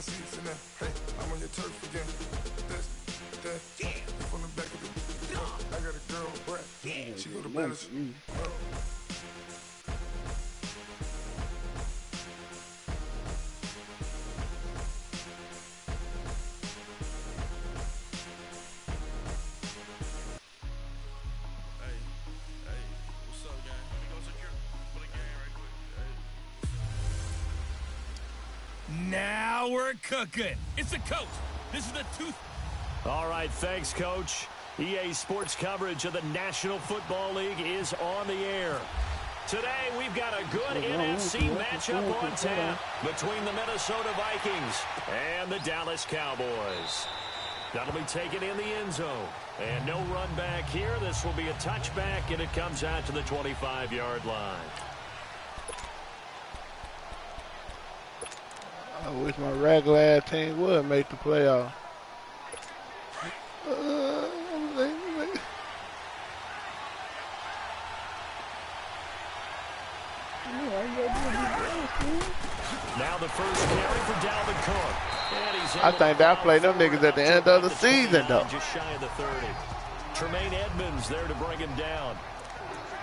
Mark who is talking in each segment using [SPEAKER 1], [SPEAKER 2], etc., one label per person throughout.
[SPEAKER 1] seats in there. Hey, I'm on your turf again. This, that, from the back of the. I got a girl, Brett. She go to British.
[SPEAKER 2] Now we're cooking. It's the coach. This is the tooth.
[SPEAKER 3] All right, thanks, Coach. EA Sports coverage of the National Football League is on the air. Today, we've got a good NFC matchup on tap between the Minnesota Vikings and the Dallas Cowboys. That'll be taken in the end zone. And no run back here. This will be a touchback, and it comes out to the 25-yard line.
[SPEAKER 4] I wish my regular ass team would make the playoff.
[SPEAKER 3] Now the first carry for Dalvin Cook.
[SPEAKER 4] I think they'll play them niggas at the end of the season, though.
[SPEAKER 3] Just shy of the 30. Tremaine Edmonds there to bring him down.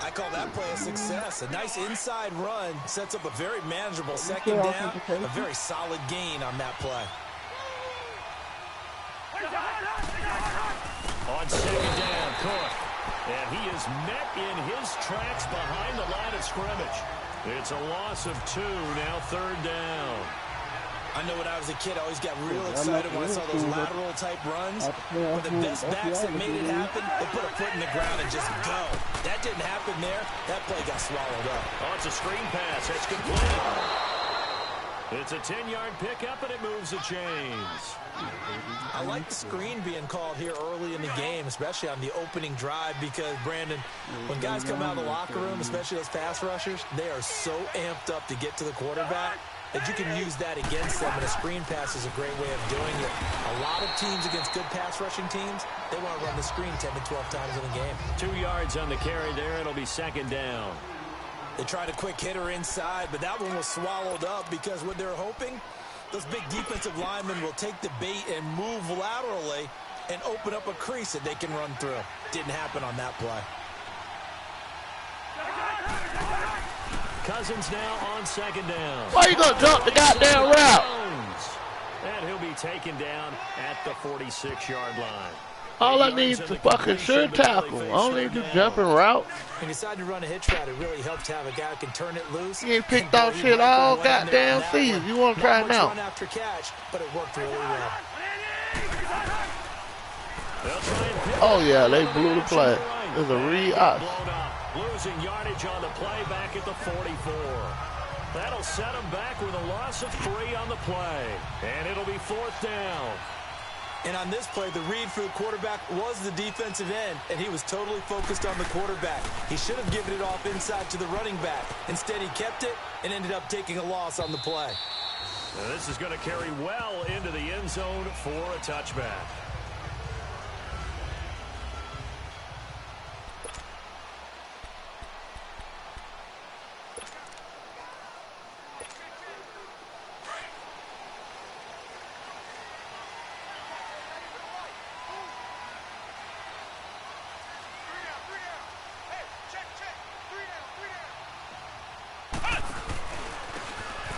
[SPEAKER 5] I call that play a success. A nice inside run sets up a very manageable second down. A very solid gain on that play.
[SPEAKER 3] On second down, Cook. And he is met in his tracks behind the line of scrimmage. It's a loss of 2, now third down.
[SPEAKER 5] I know when I was a kid, I always got real excited when I saw those lateral-type runs. But the best backs that made it happen, they put a foot in the ground and just go. That didn't happen there. That play got swallowed up.
[SPEAKER 3] Oh, it's a screen pass. That's complete. It's a 10-yard pickup, and it moves the chains.
[SPEAKER 5] I like the screen being called here early in the game, especially on the opening drive, because, Brandon, when guys come out of the locker room, especially those pass rushers, they are so amped up to get to the quarterback that you can use that against them, and a screen pass is a great way of doing it. A lot of teams against good pass rushing teams, they want to run the screen 10 to 12 times in the game.
[SPEAKER 3] 2 yards on the carry there. It'll be second down.
[SPEAKER 5] They tried a quick hitter inside, but that one was swallowed up because what they're hoping, those big defensive linemen will take the bait and move laterally and open up a crease that they can run through. Didn't happen on that play.
[SPEAKER 3] Cousins now on second down.
[SPEAKER 4] Why you gonna jump the goddamn route?
[SPEAKER 3] And he'll be taken down at the 46-yard line.
[SPEAKER 4] All I need is a fucking sure tackle. I don't need to jumping route.
[SPEAKER 5] When you decide to run a hitch route, it really helps to have a guy who can turn it loose.
[SPEAKER 4] You ain't picked off shit all goddamn season. You want to try it now?
[SPEAKER 5] Run after catch, but it worked really well.
[SPEAKER 4] Oh yeah, they blew the play. There's a re-us.
[SPEAKER 3] Losing yardage on the play back at the 44. That'll set him back with a loss of 3 on the play. And it'll be fourth down.
[SPEAKER 5] And on this play, the read for the quarterback was the defensive end, and he was totally focused on the quarterback. He should have given it off inside to the running back. Instead, he kept it and ended up taking a loss on the play.
[SPEAKER 3] Now, this is going to carry well into the end zone for a touchback.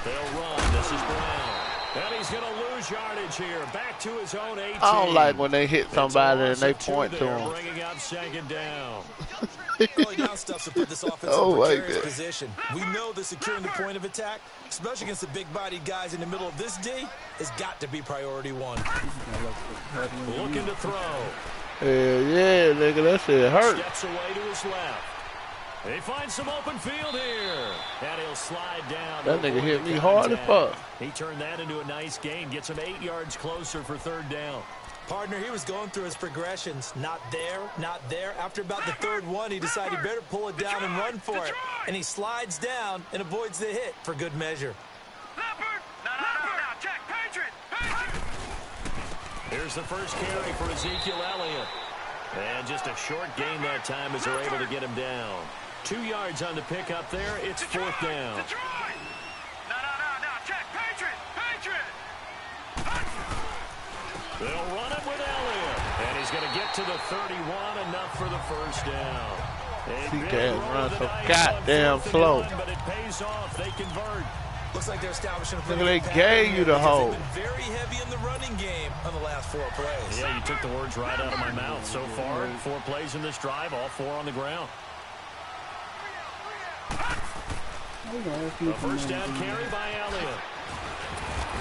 [SPEAKER 3] They'll run. This is Brown. And he's going to lose yardage here. Back to his own 18.
[SPEAKER 4] I don't like when they hit somebody and they point to him.
[SPEAKER 3] Bringing up second down.
[SPEAKER 5] Early down stuff to put this offense in a precarious position. We know that securing the point of attack, especially against the big-bodied guys in the middle of this D, has got to be priority 1.
[SPEAKER 3] Looking to throw.
[SPEAKER 4] Yeah, nigga, that shit hurt.
[SPEAKER 3] Steps away to his left. He finds some open field here. And he'll slide down.
[SPEAKER 4] That nigga hit me hard as fuck.
[SPEAKER 3] He turned that into a nice gain. Gets him 8 yards closer for third down.
[SPEAKER 5] Partner, he was going through his progressions. Not there, not there. After about the third one, he decided he better pull it down and run for it. And he slides down and avoids the hit for good measure.
[SPEAKER 3] Here's the first carry for Ezekiel Elliott. And just a short gain that time as they're able to get him down. 2 yards on the pickup there. It's fourth down. They'll run it with Elliott. And he's going to get to the 31, enough for the first down.
[SPEAKER 4] He can't run so goddamn slow.
[SPEAKER 3] But it pays off. They convert.
[SPEAKER 5] Looks like they're establishing a
[SPEAKER 4] Look at they gave you the hole.
[SPEAKER 5] They've been very heavy in the running game on the last 4 plays.
[SPEAKER 3] Yeah, you took the words right out of my mouth. So far, 4 plays in this drive, all 4 on the ground. A first down carry by Elliott.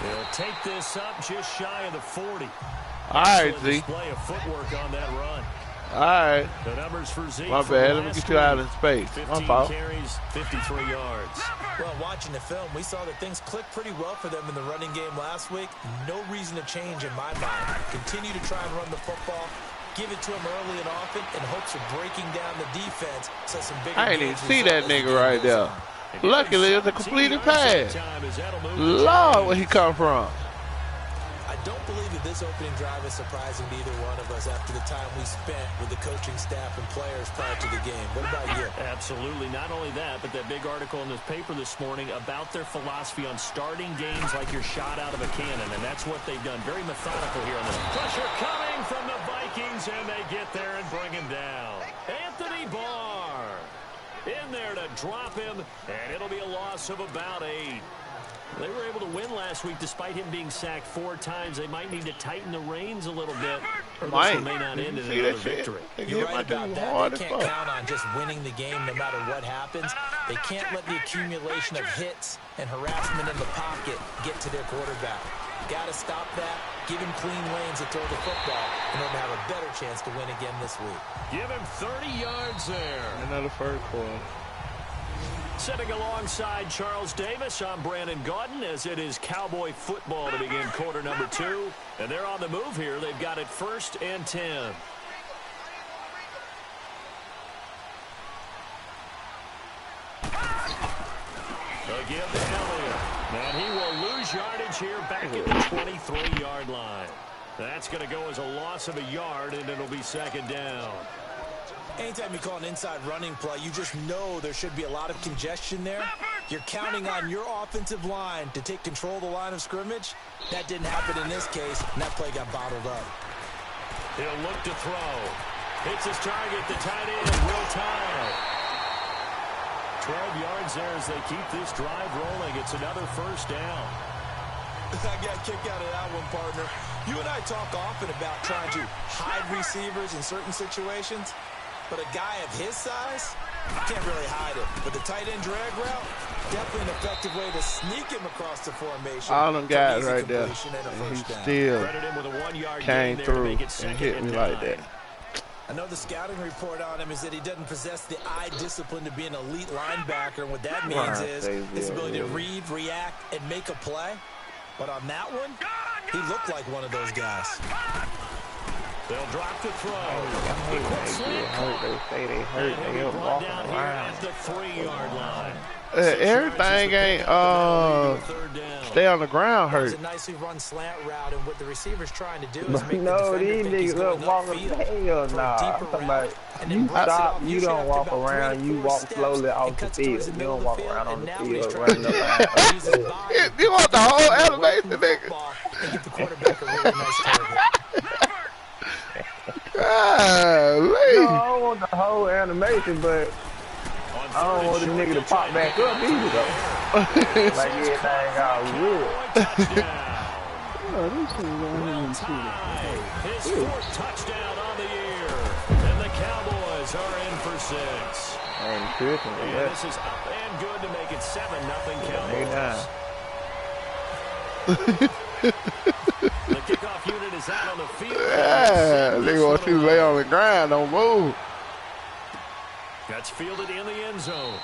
[SPEAKER 3] He'll take this up just shy of the 40.
[SPEAKER 4] All right, Z.
[SPEAKER 3] Display of footwork on that run.
[SPEAKER 4] All right.
[SPEAKER 3] The numbers for Zeke.
[SPEAKER 4] My bad. Let me get you out in space.
[SPEAKER 3] 15
[SPEAKER 4] fault.
[SPEAKER 3] carries, 53 yards.
[SPEAKER 5] Well, watching the film, we saw that things clicked pretty well for them in the running game last week. No reason to change in my mind. Continue to try and run the football. Give it to him early and often in hopes of breaking down the defense. So some bigger
[SPEAKER 4] I ain't even see that nigga right there. Luckily, it's a completed pass. Lord, where he come from?
[SPEAKER 5] I don't believe that this opening drive is surprising to either one of us after the time we spent with the coaching staff and players prior to the game. What about you?
[SPEAKER 3] Absolutely. Not only that, but that big article in this paper this morning about their philosophy on starting games like you're shot out of a cannon, and that's what they've done. Very methodical here on this. Pressure coming from the Vikings, and they get there and bring him down. Anthony Barr in there to drop him, and it'll be a loss of about 8. They were able to win last week despite him being sacked 4 times. They might need to tighten the reins a little bit, or this one may not end in another victory.
[SPEAKER 5] You're right about that. They can't count on just winning the game no matter what happens. They can't let the accumulation of hits and harassment in the pocket get to their quarterback. Got to stop that. Give him clean lanes to throw the football in order to have a better chance to win again this week.
[SPEAKER 3] Give him 30 yards there.
[SPEAKER 4] Another first quarter.
[SPEAKER 3] Sitting alongside Charles Davis, I'm Brandon Gaudin, as it is Cowboy football to begin quarter number 2. And they're on the move here. They've got it 1st and 10. Again to Elliott. And he will lose yardage here back at the 23-yard line. That's going to go as a loss of a yard, and it'll be 2nd down.
[SPEAKER 5] Anytime you call an inside running play, you just know there should be a lot of congestion there. You're counting on your offensive line to take control of the line of scrimmage. That didn't happen in this case, and that play got bottled up.
[SPEAKER 3] He'll look to throw. Hits his target, the tight end, Will Tye. 12 yards there as they keep this drive rolling. It's another 1st down.
[SPEAKER 5] I got a kick out of that one, partner. You and I talk often about trying to hide receivers in certain situations. But a guy of his size, can't really hide it. But the tight end drag route, definitely an effective way to sneak him across the formation.
[SPEAKER 4] All them guys right there. And he still came through and hit me like that.
[SPEAKER 5] I know the scouting report on him is that he doesn't possess the eye discipline to be an elite linebacker. And what that means is his ability to read, react, and make a play. But on that one, he looked like one of those guys.
[SPEAKER 3] They'll drop the throw.
[SPEAKER 4] They say they hurt. They walking around.
[SPEAKER 3] At the 3-yard line.
[SPEAKER 4] Everything ain't stay on the ground hurt.
[SPEAKER 5] It's a nicely run slant route, and what the receiver's trying to do is make
[SPEAKER 6] no, these niggas up walking. Hell nah. I'm talking about you stop, you don't walk around, you walk slowly off the field. You don't walk around on the field running up.
[SPEAKER 4] You want the whole animation, nigga?
[SPEAKER 5] And give the quarterback a really nice target.
[SPEAKER 6] No, I don't want the whole animation, but I don't want the nigga to pop back up either, though. Like everything all good.
[SPEAKER 3] His 4th touchdown on the year. And the Cowboys are in for 6. And this is up and good to make it 7-0 Cowboys. The kickoff unit is out on the field.
[SPEAKER 4] Yeah, they want you to lay on the ground, don't move. That's
[SPEAKER 3] fielded in the end zone.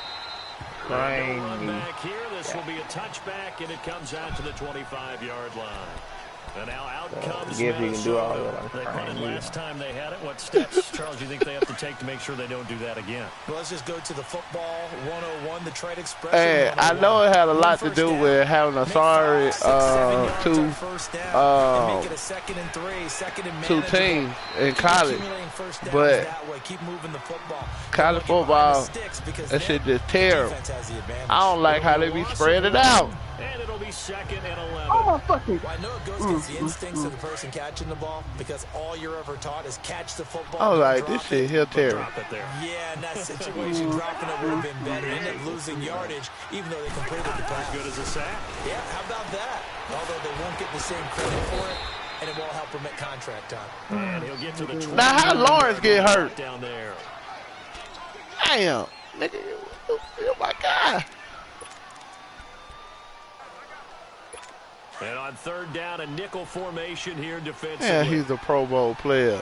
[SPEAKER 3] Run back here. This will be a touchback, and it comes out to the 25-yard line. And now out comes Minnesota. They caught last time they had it. What steps, Charles, do you think they have to take to make sure they don't do that again?
[SPEAKER 5] Well, let's just go to the football 101, the trade expression.
[SPEAKER 4] Hey, I know it had a lot to do with having a sorry two teams in college, but college football, that shit just terrible. I don't like how they be spread it out.
[SPEAKER 3] And it'll be 2nd and 11.
[SPEAKER 7] Oh my fucking!
[SPEAKER 5] Well, I know it goes against the instincts of the person catching the ball because all you're ever taught is catch the football.
[SPEAKER 4] I was like, this shit here terrible.
[SPEAKER 5] Yeah, in that situation, dropping it would have been better. Ended up losing yardage, even though they completed the pass.
[SPEAKER 3] As good as a sack.
[SPEAKER 5] Yeah, how about that? Although they won't get the same credit for it, and it won't help him at contract time.
[SPEAKER 3] And he'll get to the 20.
[SPEAKER 4] Now, how Lawrence get hurt?
[SPEAKER 3] Down there.
[SPEAKER 4] Damn, nigga, oh my God.
[SPEAKER 3] And on 3rd down, a nickel formation here defensively.
[SPEAKER 4] Yeah, he's a Pro Bowl player.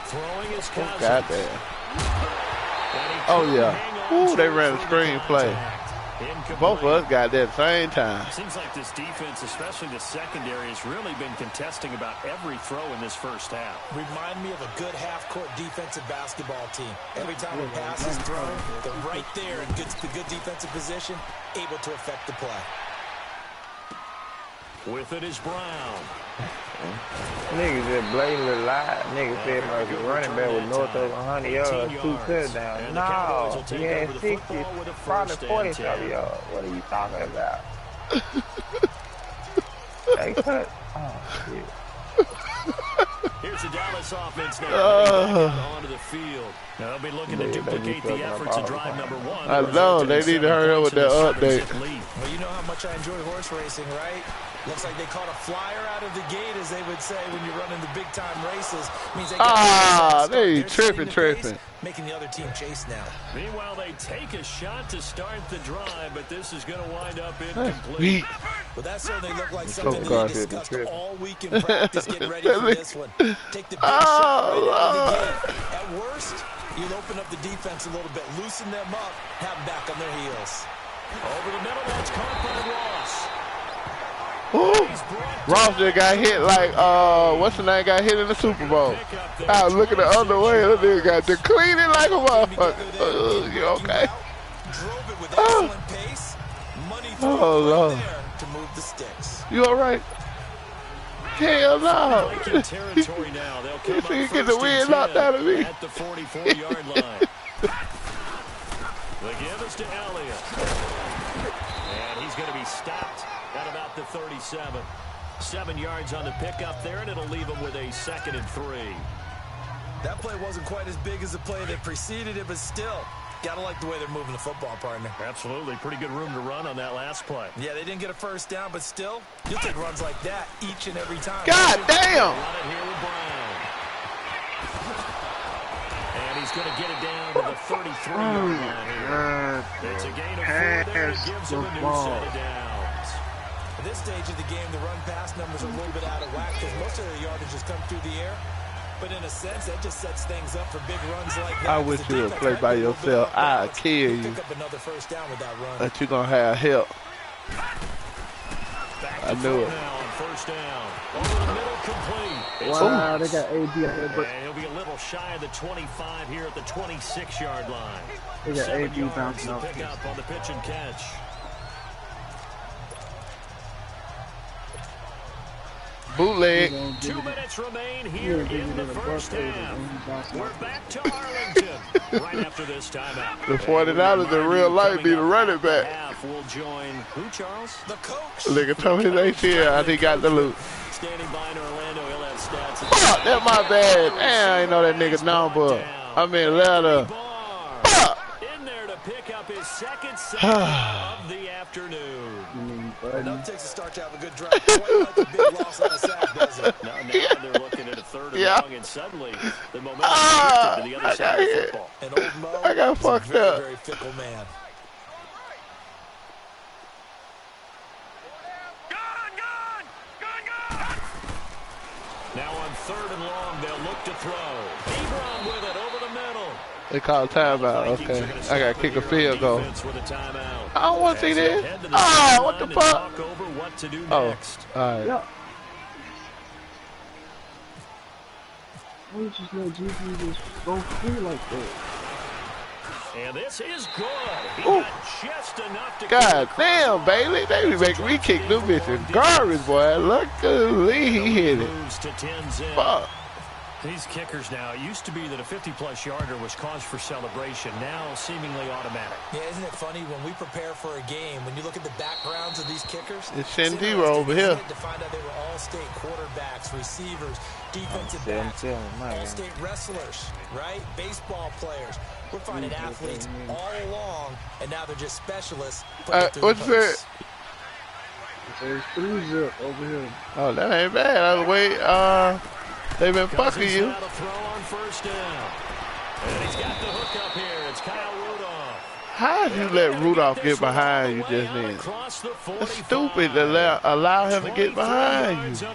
[SPEAKER 3] Throwing his Cousins.
[SPEAKER 4] Goddamn. Oh, yeah. Ooh, they ran a screen play. Both of us got that same time.
[SPEAKER 3] Seems like this defense, especially the secondary, has really been contesting about every throw in this first half.
[SPEAKER 5] Remind me of a good half-court defensive basketball team. Every time a pass is thrown, they're right there in good defensive position, able to affect the play.
[SPEAKER 3] With it is Brown.
[SPEAKER 6] Niggas just blatantly lied. Niggas said like a running back with north of 100 yards, 2 touchdowns. No, he had 60, probably 40-something yards. What are you talking about? They cut. Oh, shit.
[SPEAKER 3] Here's the Dallas offense now onto the field. Now they'll be looking to duplicate the efforts of drive number 1.
[SPEAKER 4] I know, they need to hurry up with that update.
[SPEAKER 5] Well, you know how much I enjoy horse racing, right? Looks like they caught a flyer out of the gate, as they would say when you're running the big-time races. Means they
[SPEAKER 4] tripping.
[SPEAKER 5] Making the other team chase now.
[SPEAKER 3] Meanwhile, they take a shot to start the drive, but this is going to wind up incomplete.
[SPEAKER 5] Well, that certainly looked like something they discussed all week in practice, getting ready for this one. Take the big shot right out of the gate. At worst, you'll open up the defense a little bit, loosen them up, have them back on their heels.
[SPEAKER 3] Over the middle, that's caught by Ross.
[SPEAKER 4] Ross just got hit like, what's the name? Got hit in the Super Bowl. I was looking the other way. That nigga got depleted like a motherfucker. You okay? Oh, Lord. You all right? Hell no. He get the wind knocked out of me.
[SPEAKER 3] At the 44-yard line. The give is to Elliott. And he's going to be stopped at about the 37. 7 yards on the pickup there, and it'll leave him with a 2nd and 3.
[SPEAKER 5] That play wasn't quite as big as the play that preceded it, but still, gotta like the way they're moving the football, partner.
[SPEAKER 3] Absolutely. Pretty good room to run on that last play.
[SPEAKER 5] Yeah, they didn't get a first down, but still, you'll take runs like that each and every time.
[SPEAKER 4] God damn!
[SPEAKER 3] And he's going to get it down to the 33-yard line here. It's a gain of 4 there, and it gives him a new set of downs.
[SPEAKER 5] At this stage of the game, the run-pass numbers are a little bit out of whack because most of their yardage has come through the air. But in a sense, that just sets things up for big runs like that.
[SPEAKER 4] I wish you would play by yourself. I'll kill you.
[SPEAKER 5] Pick up another first down with that run.
[SPEAKER 4] But you're going to have help. I knew it.
[SPEAKER 3] First down. Over the middle, complete.
[SPEAKER 7] Wow, they got AB out there, but
[SPEAKER 3] and he'll be a little shy of the 25 here at the 26-yard line.
[SPEAKER 7] they got
[SPEAKER 3] 7
[SPEAKER 7] AB
[SPEAKER 3] yards
[SPEAKER 7] bouncing
[SPEAKER 3] to
[SPEAKER 7] off.
[SPEAKER 3] pick up on the pitch and catch.
[SPEAKER 4] Bootleg.
[SPEAKER 3] 2 minutes remain here in the first half. We're back to Arlington right after this timeout.
[SPEAKER 4] The 49ers in real life be the running back.
[SPEAKER 3] Half will join who, Charles?
[SPEAKER 5] The coach.
[SPEAKER 4] Nigga told his ACL I think he got the loot.
[SPEAKER 3] Standing by in Orlando, he'll have stats.
[SPEAKER 4] Fuck, that's my bad. Damn, I ain't know that nigga number. I mean, letter.
[SPEAKER 3] In there to pick up his 2nd sack of the afternoon.
[SPEAKER 5] Enough takes a start to have a good drive. Quite like a big loss on a sack, does it?
[SPEAKER 3] Now they're looking at a 3rd and long, and suddenly the momentum shifted to the other side of the football.
[SPEAKER 5] And old Mo
[SPEAKER 4] I got fucked
[SPEAKER 5] is a very,
[SPEAKER 4] up.
[SPEAKER 5] very fickle man.
[SPEAKER 3] Now on 3rd and long, they'll look to throw. Ebron with it over the middle.
[SPEAKER 4] They call a timeout. Okay. I got to kick a field goal. I don't want to see this. Oh, what the fuck? Oh, all right.
[SPEAKER 7] Yeah. Why you just let GP just go free like that?
[SPEAKER 3] And this is good. He
[SPEAKER 4] Ooh.
[SPEAKER 3] got just enough to
[SPEAKER 4] God damn, Bailey. They be making me kick them bitches garbage, boy. Luckily, he hit it.
[SPEAKER 3] Moves to 10 zip.
[SPEAKER 4] Fuck.
[SPEAKER 3] These kickers now, it used to be that a 50-plus yarder was cause for celebration, now seemingly automatic.
[SPEAKER 5] Yeah, isn't it funny when we prepare for a game, when you look at the backgrounds of these kickers?
[SPEAKER 4] It's Shandiro over here.
[SPEAKER 5] To find out they were all-state quarterbacks, receivers, defensive backs, all-state wrestlers, right? Baseball players. We're finding athletes all along, and now they're just specialists.
[SPEAKER 4] What's that?
[SPEAKER 7] There's 3-zip over here.
[SPEAKER 4] Oh, that ain't bad. Wait, they've been fucking you.
[SPEAKER 3] Now to throw on first down. And he's got the hook up here. It's Kyle Rudolph.
[SPEAKER 4] How did you let Rudolph get behind you just then? That's stupid to allow him to get behind you.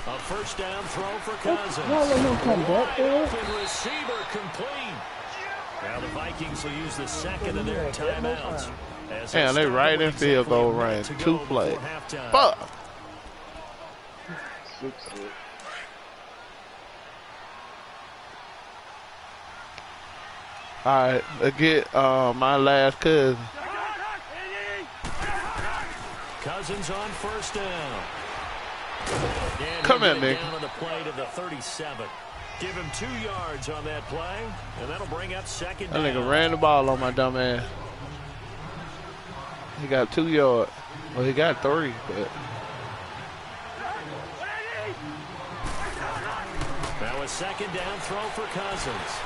[SPEAKER 3] A first down throw for Cousins. Open receiver complete. Now the Vikings will use the second of their timeouts.
[SPEAKER 4] Damn, they right in field goal range. 2 plays. Fuck. All right, let's get my last cousin.
[SPEAKER 3] Cousins on first down.
[SPEAKER 4] Come here, Nick.
[SPEAKER 3] Down on the play to the 37. Give him 2 yards on that play, and that'll bring up second down.
[SPEAKER 4] That nigga ran the ball on my dumb ass. He got 2 yards. Well, he got 3, but.
[SPEAKER 3] Now a second down throw for Cousins.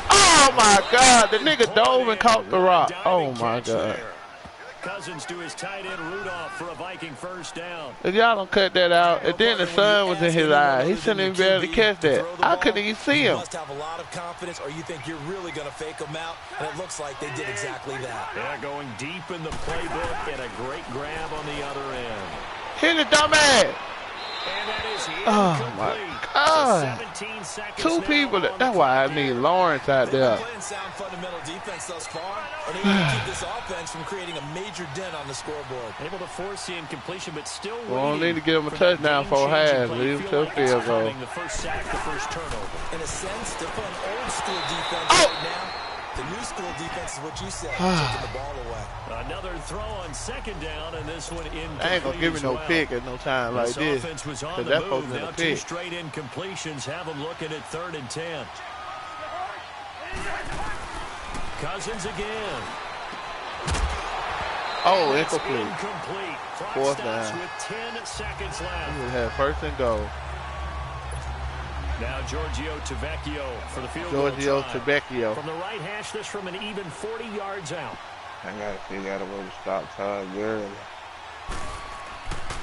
[SPEAKER 4] Oh my God! The nigga dove and caught the rock. Oh my God.
[SPEAKER 3] Cousins to his tight end Rudolph for a Viking first down.
[SPEAKER 4] If y'all don't cut that out, and then the sun was in his eye, he shouldn't even be able to catch that. I couldn't even see him.
[SPEAKER 5] You must have a lot of confidence, or you think you're really going to fake them out, and it looks like they did exactly that.
[SPEAKER 3] Yeah, going deep in the playbook, and a great grab on the other end.
[SPEAKER 4] Hit the dumbass.
[SPEAKER 3] And that is
[SPEAKER 4] oh my God. 2 people. That's why I need Lawrence out there.
[SPEAKER 5] Playing sound fundamental defense thus far, and able to keep this offense from creating a major dent on the scoreboard.
[SPEAKER 3] Able to force the incompletion, but still
[SPEAKER 4] we don't need to give him a touchdown for half. Leave him to a field goal.
[SPEAKER 3] The first sack, the first turnover.
[SPEAKER 5] In a sense, they're playing old school defense right now. The new school defense is what you said, taking the ball away.
[SPEAKER 3] Another throw on second down, and this one in.
[SPEAKER 4] I ain't gonna give me no pick at no time like this.
[SPEAKER 3] Because
[SPEAKER 4] that's supposed to be a pick.
[SPEAKER 3] 2 straight incompletions have them looking at 3rd and 10. Cousins again.
[SPEAKER 4] Oh, incomplete.
[SPEAKER 3] Incomplete. Clock
[SPEAKER 4] 4th
[SPEAKER 3] stops
[SPEAKER 4] down.
[SPEAKER 3] with 10 seconds left.
[SPEAKER 4] We have 1st and goal.
[SPEAKER 3] Now Giorgio Tavecchio for the field
[SPEAKER 4] Giorgio
[SPEAKER 3] goal try.
[SPEAKER 4] Tavecchio.
[SPEAKER 3] From the right hash, this from an even 40 yards out.
[SPEAKER 6] I gotta figure out a way to stop Todd Gurley.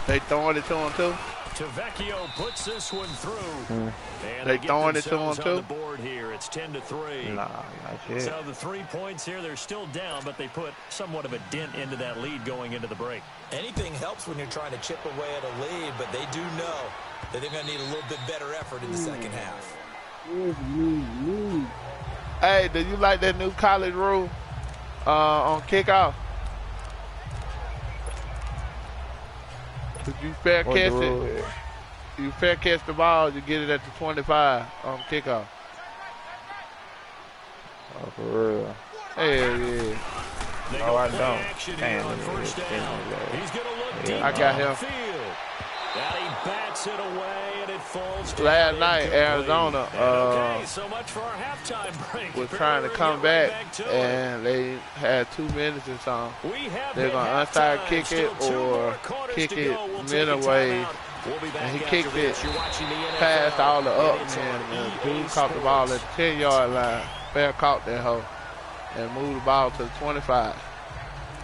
[SPEAKER 4] They throwing it to him too?
[SPEAKER 3] Tavecchio puts this one through. And
[SPEAKER 4] they throwing it to him too?
[SPEAKER 3] On the board here. It's 10-3.
[SPEAKER 6] Nah, not yet.
[SPEAKER 3] So the 3 points here, they're still down, but they put somewhat of a dent into that lead going into the break.
[SPEAKER 5] Anything helps when you're trying to chip away at a lead, but they do know that they're going to need a little bit better effort in the second half.
[SPEAKER 4] Hey, do you like that new college rule on kickoff? If you fair catch it, you fair catch the ball, you get it at the 25 on kickoff.
[SPEAKER 6] Oh, for real?
[SPEAKER 4] Hell yeah.
[SPEAKER 6] Oh, I don't. Damn,
[SPEAKER 4] I got him.
[SPEAKER 3] That he bats it away, and it falls
[SPEAKER 4] last night, Arizona
[SPEAKER 3] so much for our halftime break.
[SPEAKER 4] was trying to come back, and they had 2 minutes and something. They're going to onside kick it or kick it midway. And he kicked it past all the up men. And the dude caught the ball at the 10-yard line. Fair caught that hoe and moved the ball to the 25.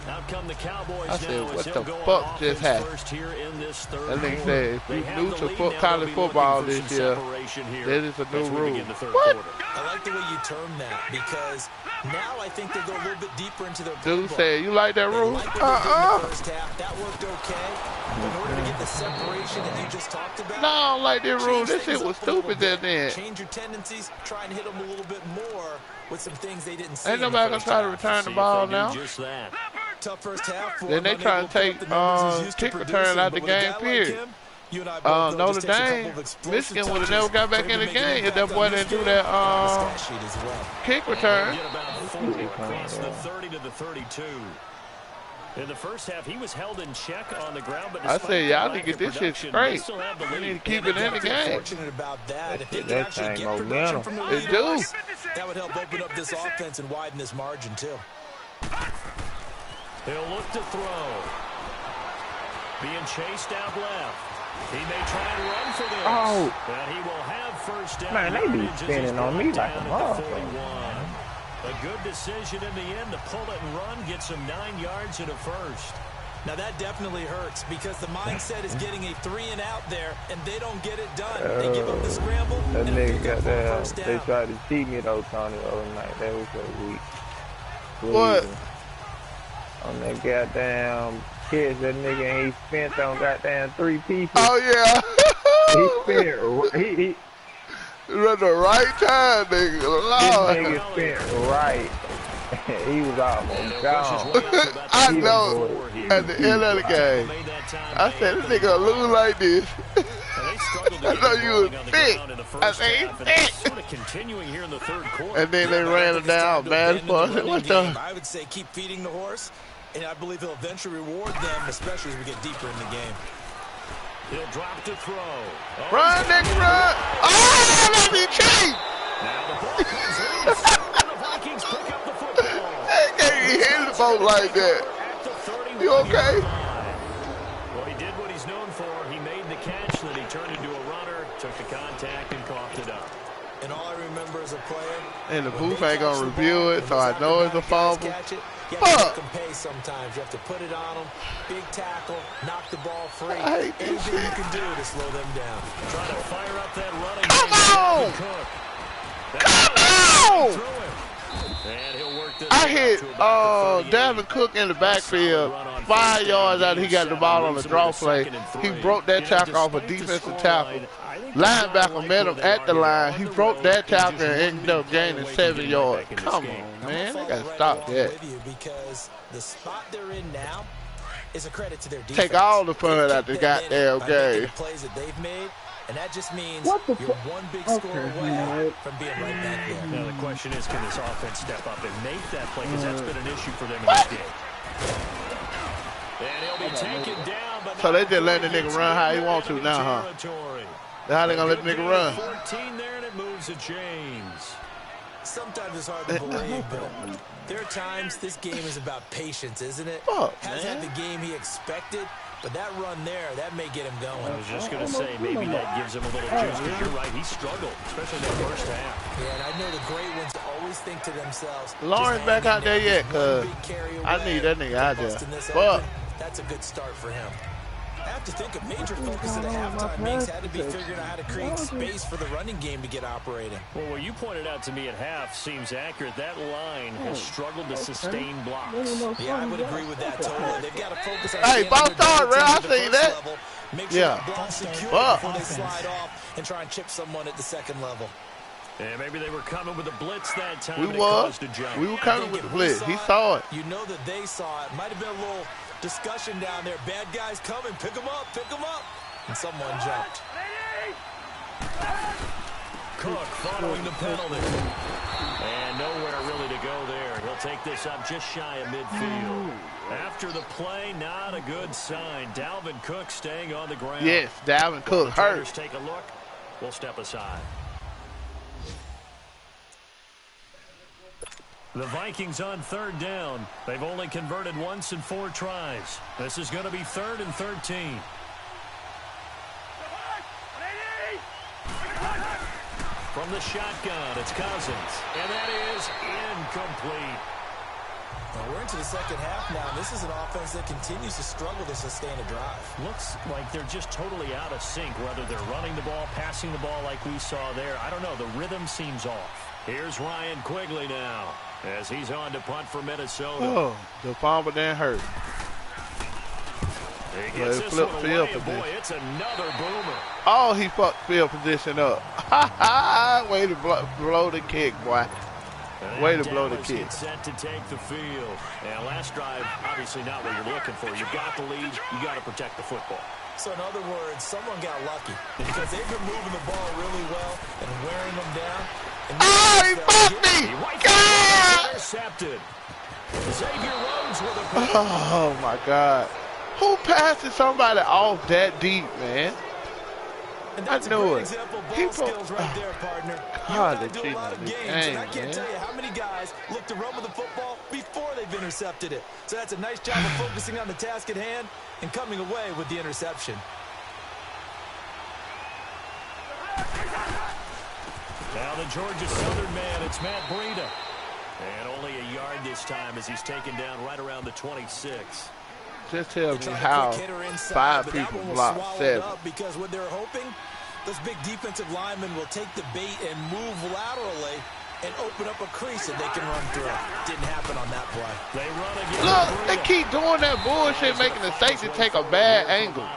[SPEAKER 3] Out come the Cowboys.
[SPEAKER 4] I said,
[SPEAKER 3] now
[SPEAKER 4] what the fuck just happened? That nigga said, if you new to college football this year, that is a new rule. What?
[SPEAKER 5] I like the way you term that, because now I think they go a little bit deeper into their
[SPEAKER 4] Dude said, you like that rule?
[SPEAKER 5] First half, that worked okay. In order to get the separation that you just talked about.
[SPEAKER 4] No, I don't like that rule. This shit was stupid that then.
[SPEAKER 5] Change your tendencies, try and hit them a little bit more with some things they didn't see.
[SPEAKER 4] Ain't nobody gonna try to return the ball now.
[SPEAKER 3] Just that.
[SPEAKER 5] Tough first half.
[SPEAKER 4] Then they try to take kick return out the game, period. Notre Dame, Michigan would have never got back in the game if that boy didn't do that kick return.
[SPEAKER 3] Across the 30 to the 32. In the first half, he was held in check on the ground, but
[SPEAKER 4] I say y'all need to get this shit straight. We need to keep it in the game.
[SPEAKER 5] Fortunate about that. If they could
[SPEAKER 6] That
[SPEAKER 5] actually
[SPEAKER 6] thing
[SPEAKER 5] get production
[SPEAKER 6] momentum.
[SPEAKER 5] from the
[SPEAKER 4] They
[SPEAKER 5] lead,
[SPEAKER 4] do.
[SPEAKER 5] that would help open up this offense and widen this margin too.
[SPEAKER 3] He'll look to throw. Being chased out left. He may try and run for this.
[SPEAKER 6] Oh.
[SPEAKER 3] But he will have first down.
[SPEAKER 6] Man, they be spinning on me like a motherfucker.
[SPEAKER 3] A good decision in the end to pull it and run, get some 9 yards and a first.
[SPEAKER 5] Now that definitely hurts because the mindset is getting a 3-and-out there, and they don't get it done. They give up the scramble.
[SPEAKER 6] That
[SPEAKER 5] and
[SPEAKER 6] nigga got that.
[SPEAKER 5] first down.
[SPEAKER 6] They tried to cheat me though, Tony, the other night. That was so weak.
[SPEAKER 4] What?
[SPEAKER 6] On that goddamn catch, that nigga and he spent on goddamn 3 pieces.
[SPEAKER 4] Oh yeah.
[SPEAKER 6] He spent. He
[SPEAKER 4] At the right time, nigga. Lord.
[SPEAKER 6] This nigga spent right. He was almost gone.
[SPEAKER 4] I know. At the end of the game, I said, this nigga gonna lose like this. I know you was thick. I said, he's thick. And then they ran it down. Bad for us. What the?
[SPEAKER 5] I would say keep feeding the horse, and I believe he'll eventually reward them, especially as we get deeper in the game.
[SPEAKER 3] He'll drop to throw.
[SPEAKER 4] Run, nigga, run. Oh, let me cheat.
[SPEAKER 3] Now the ball comes loose, and the Vikings pick up the football.
[SPEAKER 4] Hey, can't you hit the boat like that? You okay?
[SPEAKER 3] Well, he did what he's known for. He made the catch, then he turned into a runner, took the contact, and coughed it up.
[SPEAKER 5] And all I remember as a player,
[SPEAKER 4] And the booth ain't gonna review it, so I know it's a fumble.
[SPEAKER 5] You have to pay sometimes. You have to put it on them. Big tackle, knock the ball free. Anything you can do to slow them down.
[SPEAKER 3] Trying to fire up that running
[SPEAKER 4] Come
[SPEAKER 3] game.
[SPEAKER 4] on!
[SPEAKER 3] Cook.
[SPEAKER 4] Come on!
[SPEAKER 3] And he'll work this
[SPEAKER 4] I hit
[SPEAKER 3] to about the 38.
[SPEAKER 4] Davin Cook in the backfield 5 yards after he got the ball on the draw play. He broke that tackle off a defensive tackle. Linebacker met him at the line. He broke that tackle and ended up gaining 7 yards. Come on, man. They got to stop that.
[SPEAKER 5] Because the spot they're in now is a credit to their defense.
[SPEAKER 4] Take all the fun out the goddamn game.
[SPEAKER 5] The plays that they've made, and that just means
[SPEAKER 7] What the
[SPEAKER 5] you're one big score away from being right back there.
[SPEAKER 3] Now the question is, can this offense step up and make that play? Because that's been an issue for them in this game. And he'll be taken down, but
[SPEAKER 4] So they just let the nigga run how he wants to now, huh? How they gonna let the nigga run?
[SPEAKER 3] 14 there, and it moves to James.
[SPEAKER 5] Sometimes it's hard to believe, but there are times this game is about patience, isn't it?
[SPEAKER 4] Fuck,
[SPEAKER 5] Hasn't had the game he expected, but that run there, that may get him going.
[SPEAKER 3] I was just going to say, maybe that gives him a little juice, because you're right, he struggled, especially that first half.
[SPEAKER 5] Yeah, and I know the great ones always think to themselves,
[SPEAKER 4] Lawrence
[SPEAKER 5] just
[SPEAKER 4] back out there
[SPEAKER 5] hang in
[SPEAKER 4] yet? Cause I need that nigga out there. Fuck.
[SPEAKER 5] That's a good start for him. I have to think a major focus of the halftime makes had to be figuring out how to create space for the running game to get operating.
[SPEAKER 3] Well, what you pointed out to me at half seems accurate. That line has struggled to sustain blocks.
[SPEAKER 5] Yeah, I would agree with that totally. They've got to focus on
[SPEAKER 4] Hey, ball start, Ray. I see that.
[SPEAKER 5] Make sure
[SPEAKER 4] Yeah.
[SPEAKER 5] the ball's secure
[SPEAKER 4] Fuck.
[SPEAKER 5] before they slide off and try and chip someone at the second level.
[SPEAKER 3] Yeah, maybe they were coming with a blitz that time.
[SPEAKER 4] We
[SPEAKER 3] and it
[SPEAKER 4] was.
[SPEAKER 3] caused a jump.
[SPEAKER 4] We were coming with the blitz. He saw it.
[SPEAKER 5] You know that they saw it. Might have been a little discussion down there. Bad guys coming. Pick them up. Pick them up. And someone jumped.
[SPEAKER 3] Cook following the penalty. And nowhere really to go there. He'll take this up just shy of midfield. After the play, not a good sign. Dalvin Cook staying on the ground.
[SPEAKER 4] Yes, Dalvin Cook hurt.
[SPEAKER 3] Take a look. We'll step aside. The Vikings on third down. They've only converted once in 4 tries. This is going to be 3rd and 13. From the shotgun, it's Cousins. And that is incomplete.
[SPEAKER 5] Well, we're into the second half now. This is an offense that continues to struggle to sustain a drive.
[SPEAKER 3] Looks like they're just totally out of sync, whether they're running the ball, passing the ball like we saw there. I don't know. The rhythm seems off. Here's Ryan Quigley now as he's on to punt for Minnesota.
[SPEAKER 4] Oh, the fumble didn't hurt.
[SPEAKER 3] He gets this
[SPEAKER 4] flip
[SPEAKER 3] one
[SPEAKER 4] field
[SPEAKER 3] away,
[SPEAKER 4] position.
[SPEAKER 3] boy, it's another boomer.
[SPEAKER 4] Oh, he fucked field position up. Way to blow the kick, boy. Way to blow the kick.
[SPEAKER 3] Set to take the field. And last drive, obviously not what you're looking for. You've got the lead. You got to protect the football.
[SPEAKER 5] So in other words, someone got lucky because they've been moving the ball really well and wearing them down. And
[SPEAKER 4] oh, he fucked me! God!
[SPEAKER 3] Intercepted. Xavier Rhodes with a
[SPEAKER 4] Oh my God. Who passes somebody off that deep, man?
[SPEAKER 5] And
[SPEAKER 4] I
[SPEAKER 5] that's
[SPEAKER 4] knew
[SPEAKER 5] a great
[SPEAKER 4] it.
[SPEAKER 5] example of ball
[SPEAKER 4] People,
[SPEAKER 5] skills right there, partner.
[SPEAKER 4] God,
[SPEAKER 5] You
[SPEAKER 4] they
[SPEAKER 5] do a
[SPEAKER 4] cheating
[SPEAKER 5] lot
[SPEAKER 4] on
[SPEAKER 5] of
[SPEAKER 4] this
[SPEAKER 5] games,
[SPEAKER 4] game,
[SPEAKER 5] and I can't
[SPEAKER 4] man.
[SPEAKER 5] tell you how many guys look to run with the football before they've intercepted it. So that's a nice job of focusing on the task at hand and coming away with the interception.
[SPEAKER 3] Now the Georgia Southern man, it's Matt Breida. And only a yard this time as he's taken down right around the 26.
[SPEAKER 4] Just tell me how 5 people block 7.
[SPEAKER 5] Because what they're hoping, those big defensive linemen will take the bait and move laterally and open up a crease that they can run through. Didn't happen on that play.
[SPEAKER 3] They run again.
[SPEAKER 4] Look, they keep doing that bullshit, making the safety take a bad angle.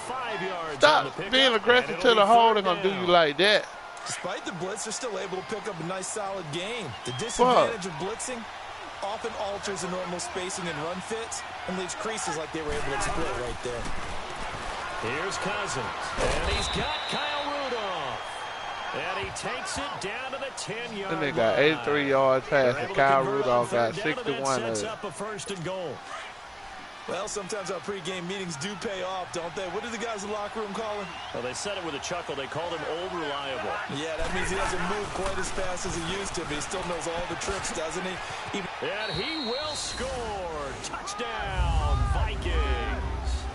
[SPEAKER 3] 5 yards.
[SPEAKER 4] Stop being aggressive to the hole. They're going to do you like that.
[SPEAKER 5] Despite the blitz, they're still able to pick up a nice, solid gain. The disadvantage of blitzing often alters the normal spacing and run fits and leaves creases like they were able to exploit right there.
[SPEAKER 3] Here's Cousins, and he's got Kyle Rudolph. And he takes it down to the 10-yard line.
[SPEAKER 4] And they got 83 yards passing. Kyle Rudolph got 61 of it.
[SPEAKER 3] Up a 1st and goal.
[SPEAKER 5] Well, sometimes our pregame meetings do pay off, don't they? What do the guys in the locker room call him?
[SPEAKER 3] Well, they said it with a chuckle. They called him old reliable.
[SPEAKER 5] Yeah, that means he doesn't move quite as fast as he used to, but he still knows all the tricks, doesn't he?
[SPEAKER 3] And he will score. Touchdown, Vikings.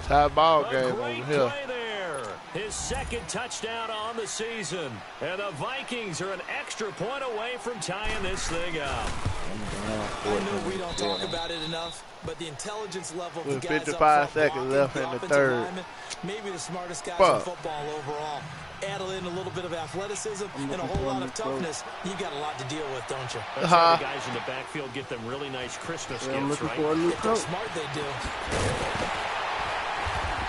[SPEAKER 4] Tie ball game over here.
[SPEAKER 3] Play there. His 2nd touchdown on the season. And the Vikings are an extra point away from tying this thing up.
[SPEAKER 5] I know we don't talk about it enough, but the intelligence level of the
[SPEAKER 4] With
[SPEAKER 5] guys
[SPEAKER 4] 55 seconds left in the 3rd.
[SPEAKER 5] Maybe the smartest guys in football overall. Add in a little bit of athleticism and a whole lot of toughness. You've got a lot to deal with, don't you?
[SPEAKER 3] That's how the guys in the backfield get them really nice Christmas gifts, right?
[SPEAKER 5] If they're smart, they do.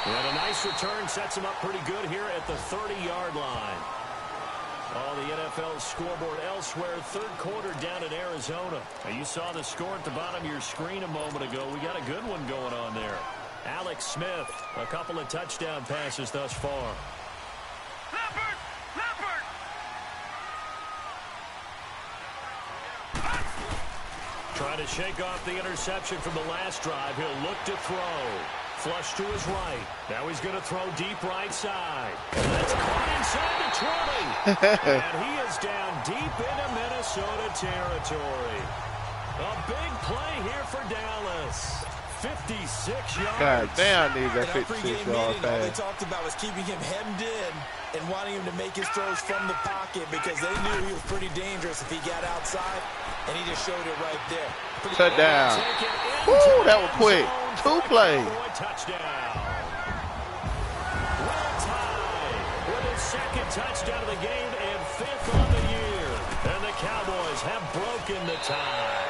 [SPEAKER 3] And a nice return sets him up pretty good here at the 30-yard line. Oh, the NFL scoreboard elsewhere. 3rd quarter down in Arizona. Now, you saw the score at the bottom of your screen a moment ago. We got a good one going on there. Alex Smith, a couple of touchdown passes thus far. Trying to shake off the interception from the last drive. He'll look to throw. Flush to his right. Now he's going to throw deep right side. That's caught inside the 20. And he is down deep into Minnesota territory. A big play here for Dallas. 56 yards.
[SPEAKER 4] God damn, need that 56 yard
[SPEAKER 5] pass. All they
[SPEAKER 4] pass.
[SPEAKER 5] talked about was keeping him hemmed in and wanting him to make his throws from the pocket because they knew he was pretty dangerous if he got outside, and he just showed it right there.
[SPEAKER 4] Touchdown. Woo, that was quick. 2 plays.
[SPEAKER 3] Touchdown. Well tied with his 2nd touchdown of the game and 5th on the year. And the Cowboys have broken the tie.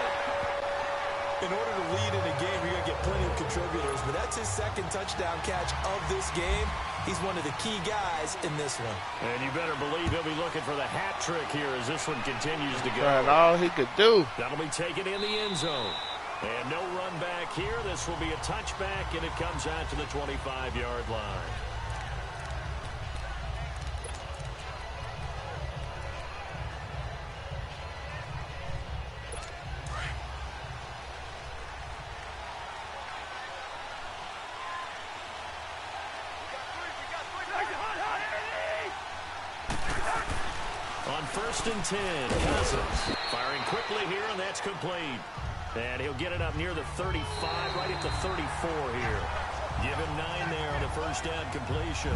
[SPEAKER 5] In order to lead in a game, you're going to get plenty of contributors, but that's his 2nd touchdown catch of this game. He's one of the key guys in this one.
[SPEAKER 3] And you better believe he'll be looking for the hat trick here as this one continues to go.
[SPEAKER 4] That's all he could do.
[SPEAKER 3] That'll be taken in the end zone. And no run back here. This will be a touchback, and it comes out to the 25-yard line. On 1st and 10, Cousins firing quickly here, and that's complete. And he'll get it up near the 35, right at the 34 here. Give him 9 there on the 1st down completion.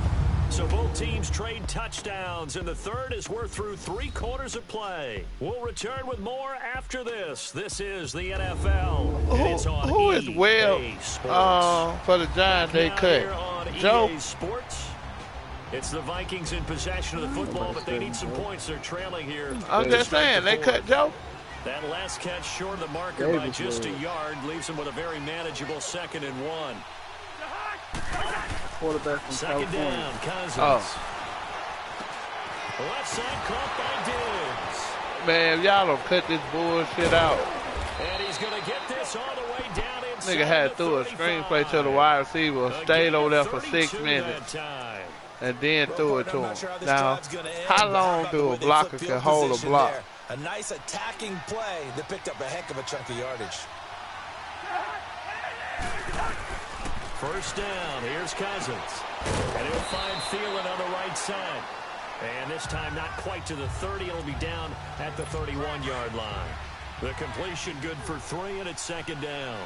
[SPEAKER 3] So both teams trade touchdowns, and the 3rd as we're through 3 quarters of play. We'll return with more after this. This is the NFL. And it's on
[SPEAKER 4] who is well for the Giants they cut? Joe?
[SPEAKER 3] EA Sports. It's the Vikings in possession of the football, but they need some points. They're trailing here.
[SPEAKER 4] I'm just saying, they cut Joe.
[SPEAKER 3] That last catch short of the marker by just a yard leaves him with a very manageable 2nd and 1.
[SPEAKER 7] Quarterback from
[SPEAKER 3] 2nd
[SPEAKER 7] California.
[SPEAKER 3] down, Cousins. Left side caught by Diggs.
[SPEAKER 4] Man, y'all don't cut this bullshit out.
[SPEAKER 3] And he's going to get this all the way down inside.
[SPEAKER 4] Nigga had threw a screenplay to the wide receiver, stayed over there for 6 minutes, and then threw it to him. Now, how long do a blocker can hold a block?
[SPEAKER 5] A nice attacking play that picked up a heck of a chunk of yardage.
[SPEAKER 3] First down, here's Cousins. And he'll find Thielen on the right side. And this time not quite to the 30. It'll be down at the 31-yard line. The completion good for 3, and it's second down.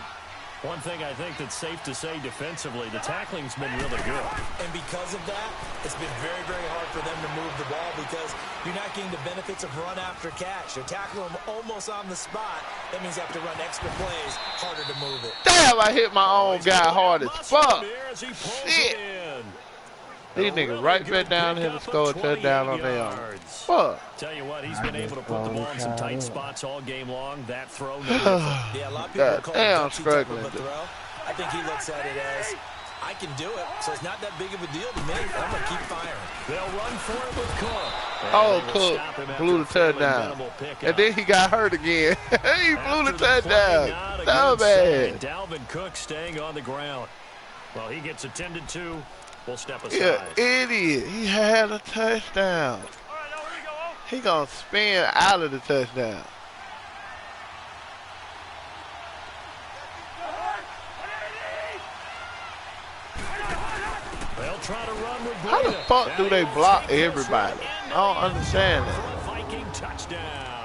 [SPEAKER 3] One thing I think that's safe to say defensively, the tackling's been really good.
[SPEAKER 5] And because of that, it's been very, very hard for them to move the ball because you're not getting the benefits of run after catch. You're tackling them almost on the spot. That means you have to run extra plays, harder to move it.
[SPEAKER 4] Damn, I hit my own guy hard as fuck. Shit. These niggas right back down here to score a touchdown on their own. Fuck.
[SPEAKER 3] Tell you what, he's been able to put the ball in some tight spots all game long. That throw.
[SPEAKER 5] Yeah, a lot of people call it
[SPEAKER 4] struggling.
[SPEAKER 5] throw. I think he looks at it as, I can do it, so it's not that big of a deal to me. I'm going to keep firing.
[SPEAKER 3] They'll run for it with Cook.
[SPEAKER 4] Oh, Cook blew the touchdown. And then he got hurt again. He blew the touchdown. So bad.
[SPEAKER 3] Dalvin Cook staying on the ground. Well, he gets attended to. We'll step aside.
[SPEAKER 4] Yeah, idiot. He had a touchdown. He gonna spin out of the touchdown.
[SPEAKER 3] They'll try to run with
[SPEAKER 4] How the fuck do they block everybody? I don't understand that.
[SPEAKER 3] Viking touchdown.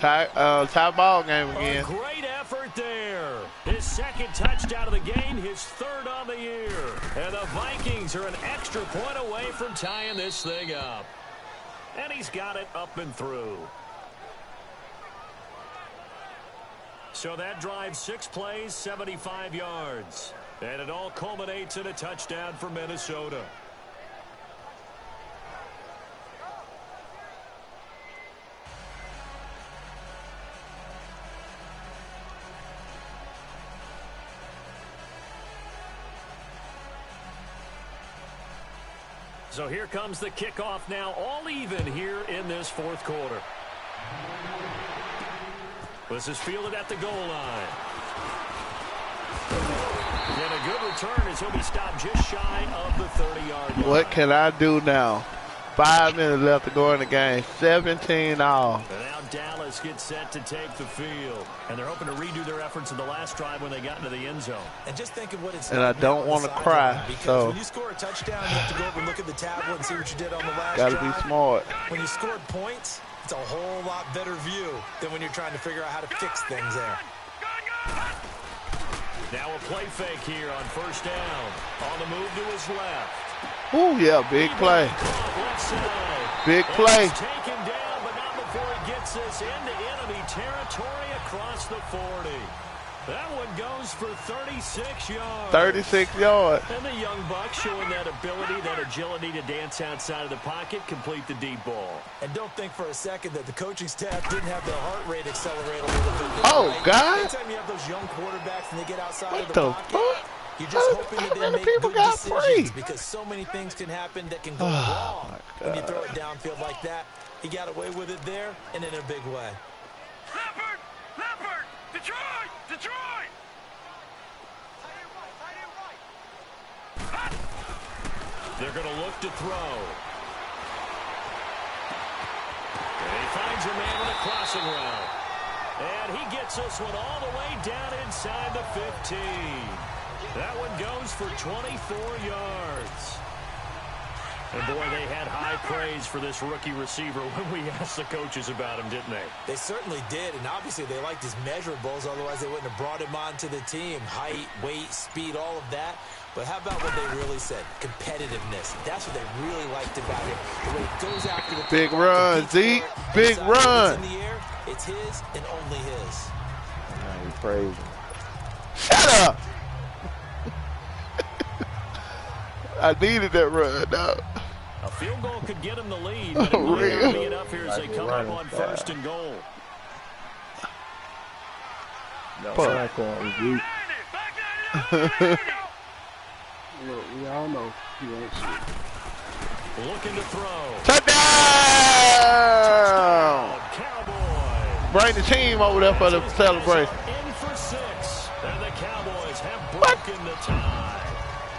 [SPEAKER 4] Tie ball game again.
[SPEAKER 3] A great effort there. His second touchdown of the game, his third on the year. And the Vikings are an extra point away from tying this thing up. And he's got it up and through. So that drives 6 plays, 75 yards. And it all culminates in a touchdown for Minnesota. So here comes the kickoff now, all even here in this fourth quarter. This is fielded at the goal line. And a good return as he'll be stopped just shy of the 30-yard line.
[SPEAKER 4] What can I do now? 5 minutes left to go in the game. 17 all.
[SPEAKER 3] And now Dallas gets set to take the field. And they're hoping to redo their efforts in the last drive when they got into the end zone.
[SPEAKER 5] And just think of what it's
[SPEAKER 4] and
[SPEAKER 5] like.
[SPEAKER 4] And I don't want to cry. So
[SPEAKER 5] when you score a touchdown, you have to go over and look at the tablet and see what you did on the last
[SPEAKER 4] drive.
[SPEAKER 5] Gotta
[SPEAKER 4] be smart.
[SPEAKER 5] When you scored points, it's a whole lot better view than when you're trying to figure out how to fix things there.
[SPEAKER 3] Now a play fake here on first down. On the move to his left.
[SPEAKER 4] Oh, yeah, big play. Big play.
[SPEAKER 3] Taken down, but not before he gets this into enemy territory across the 40. That one goes for 36 yards.
[SPEAKER 4] 36 yards.
[SPEAKER 3] And the young buck showing that ability, that agility to dance outside of the pocket, complete the deep ball.
[SPEAKER 5] And don't think for a second that the coaching staff didn't have their heart rate accelerate a little bit.
[SPEAKER 4] Oh,
[SPEAKER 5] right?
[SPEAKER 4] God.
[SPEAKER 5] Anytime you have those young quarterbacks and they get outside
[SPEAKER 4] what
[SPEAKER 5] of the pocket,
[SPEAKER 4] fuck?
[SPEAKER 5] you're just hoping that they make
[SPEAKER 4] people
[SPEAKER 5] good
[SPEAKER 4] got
[SPEAKER 5] decisions
[SPEAKER 4] free?
[SPEAKER 5] because so many things can happen that can go wrong when you throw it downfield like that. He got away with it there and in a big way.
[SPEAKER 2] Leopard! Detroit! Detroit!
[SPEAKER 3] They're going to look to throw. And he finds a man on a crossing route. And he gets this one all the way down inside the 15. That one goes for 24 yards. And boy, they had high praise for this rookie receiver when we asked the coaches about him, didn't they?
[SPEAKER 5] They certainly did, and obviously they liked his measurables, otherwise they wouldn't have brought him onto the team. Height, weight, speed, all of that. But how about what they really said? Competitiveness. That's what they really liked about him. The way he goes after the
[SPEAKER 4] big run, Zeke. Big run.
[SPEAKER 5] In the air, it's his and only his.
[SPEAKER 6] You crazy.
[SPEAKER 4] Shut up. I needed that run, dog.
[SPEAKER 3] A field goal could get him the lead, but it might not be enough here as they come up on first and goal.
[SPEAKER 6] No, back on Zeke.
[SPEAKER 7] Look, we all know he ain't shit.
[SPEAKER 3] Looking to throw.
[SPEAKER 4] Touchdown!
[SPEAKER 3] Cowboys.
[SPEAKER 4] Bring the team over there for the celebration.
[SPEAKER 3] In for 6, and the Cowboys have broken the tie.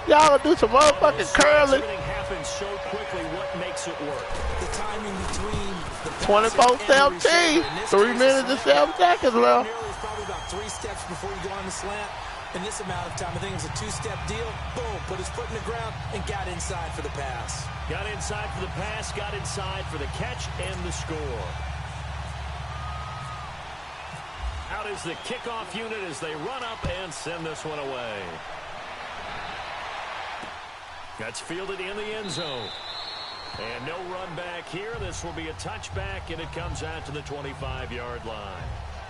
[SPEAKER 4] Y'all gonna do some motherfucking curling?
[SPEAKER 3] happens so quickly, what makes it work?
[SPEAKER 5] The timing between the
[SPEAKER 4] 24-17. 3 minutes and 7 seconds left.
[SPEAKER 5] It's probably about 3 steps before you go on the slant. In this amount of time, I think it was a 2-step deal. Boom, put his foot in the ground and got inside for the pass.
[SPEAKER 3] Got inside for the pass, got inside for the catch and the score. Out is the kickoff unit as they run up and send this one away. That's fielded in the end zone. And no run back here. This will be a touchback, and it comes out to the 25-yard line.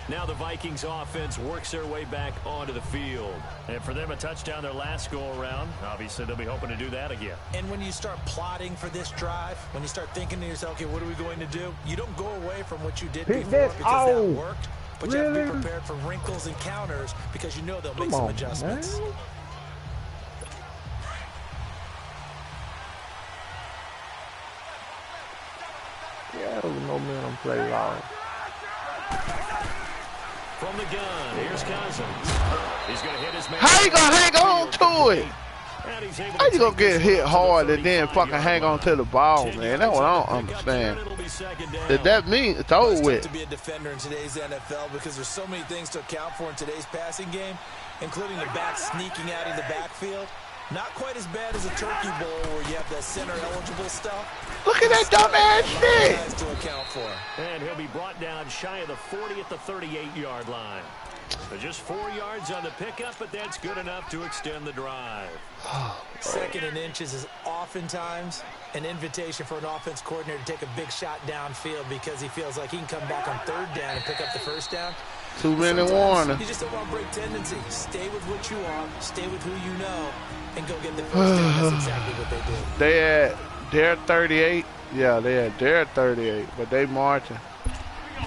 [SPEAKER 3] Now the Vikings offense works their way back onto the field. And for them, a touchdown their last go-around. Obviously, they'll be hoping to do that again.
[SPEAKER 5] And when you start plotting for this drive, when you start thinking to yourself, okay, what are we going to do? You don't go away from what you did before because that worked. But you have to be prepared for wrinkles and counters because you know they'll make some adjustments.
[SPEAKER 6] Man. Yeah, there was no momentum play long.
[SPEAKER 3] From the gun, here's Cousins. He's going to hit his man.
[SPEAKER 4] How you gonna hang on to it? How you gonna get hit hard and then fucking hang on to the ball, man? That's what I don't understand. Did that mean it's over with?
[SPEAKER 5] To be a defender in today's NFL because there's so many things to account for in today's passing game, including the back sneaking out in the backfield. Not quite as bad as a turkey bowl where you have that center eligible stuff.
[SPEAKER 4] Look at that dumb ass shit.
[SPEAKER 5] To account for.
[SPEAKER 3] And he'll be brought down shy of the 40 at the 38-yard line. So just 4 yards on the pickup, but that's good enough to extend the drive.
[SPEAKER 5] Second and inches is oftentimes an invitation for an offense coordinator to take a big shot downfield because he feels like he can come back on third down and pick up the first down.
[SPEAKER 4] 2-minute warning.
[SPEAKER 5] You just don't want to break tendency. Stay with what you are, stay with who you know, and go get the first down. That's exactly what they did.
[SPEAKER 4] They had their 38. Yeah, they had their 38, but they marching.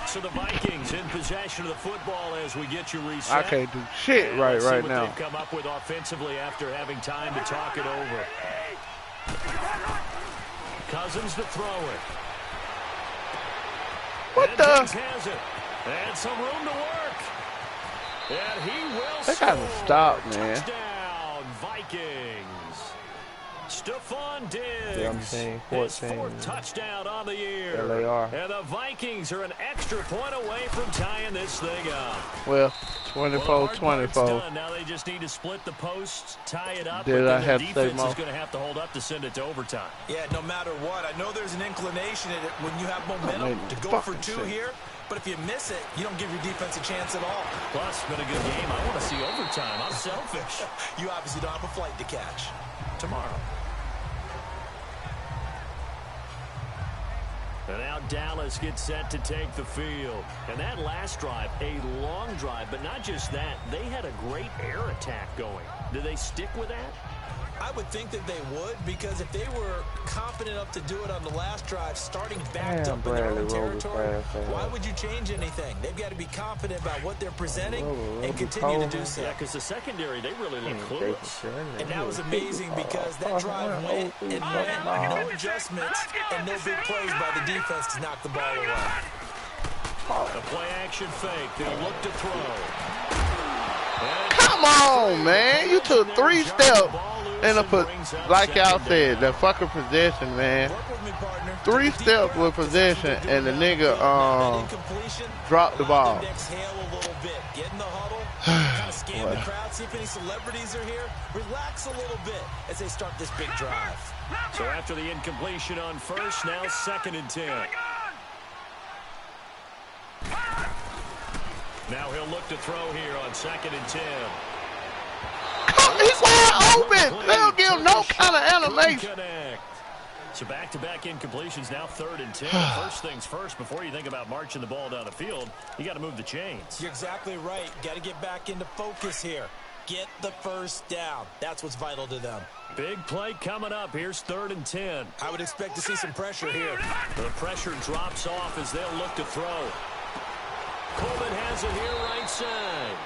[SPEAKER 3] So the Vikings in possession of the football as we get you reset.
[SPEAKER 4] I can't do shit right now.
[SPEAKER 3] They've come up with offensively after having time to talk it over. Cousins to throw it.
[SPEAKER 4] What
[SPEAKER 3] and
[SPEAKER 4] the?
[SPEAKER 3] Has it. And some room to work. And he will
[SPEAKER 4] They gotta stop, man.
[SPEAKER 3] Touchdown, Vikings. Stephon Diggs,
[SPEAKER 6] 17,
[SPEAKER 3] his
[SPEAKER 6] 14.
[SPEAKER 3] 4th touchdown on the year.
[SPEAKER 6] There they are.
[SPEAKER 3] And the Vikings are an extra point away from tying this thing up.
[SPEAKER 4] Well, 24-24.
[SPEAKER 3] Now they just need to split the posts, tie it up.
[SPEAKER 4] Did
[SPEAKER 3] but
[SPEAKER 4] I have
[SPEAKER 3] the
[SPEAKER 4] to say
[SPEAKER 3] defense
[SPEAKER 4] more?
[SPEAKER 3] is going to have to hold up to send it to overtime.
[SPEAKER 5] Yeah, no matter what. I know there's an inclination in it when you have momentum to go for 2 here. But if you miss it, you don't give your defense a chance at all.
[SPEAKER 3] Plus, it's been a good game. I want to see overtime. I'm selfish.
[SPEAKER 5] You obviously don't have a flight to catch.
[SPEAKER 3] Tomorrow. And now Dallas gets set to take the field. And that last drive, a long drive, but not just that. They had a great air attack going. Do they stick with that?
[SPEAKER 5] I would think that they would, because if they were confident enough to do it on the last drive, starting backed up in their own territory, why would you change anything? They've got to be confident about what they're presenting and continue to do so.
[SPEAKER 3] Yeah, because the secondary, they really look clueless.
[SPEAKER 5] And that was amazing because that drive went and went, no adjustments, and no big plays by the defense to knock the ball away.
[SPEAKER 3] A play-action fake. They'll look to throw.
[SPEAKER 4] Come on, man. You took 3 steps. And like y'all said, the fucking possession, man. 3 steps with possession, and the nigga dropped the ball.
[SPEAKER 5] Get in the huddle, kind of scan the crowd, see if any celebrities are here. Relax a little bit as they start this big drive.
[SPEAKER 3] So after the incompletion on first, now 2nd and 10. Now he'll look to throw here on 2nd and 10.
[SPEAKER 4] He's wide open. They don't give him no kind of animation.
[SPEAKER 3] So back-to-back incompletions, now 3rd and 10. First things first, before you think about marching the ball down the field, you got to move the chains.
[SPEAKER 5] You're exactly right. Got to get back into focus here. Get the first down. That's what's vital to them.
[SPEAKER 3] Big play coming up. Here's 3rd and 10.
[SPEAKER 5] I would expect to see some pressure here.
[SPEAKER 3] The pressure drops off as they'll look to throw. Coleman has it here right side.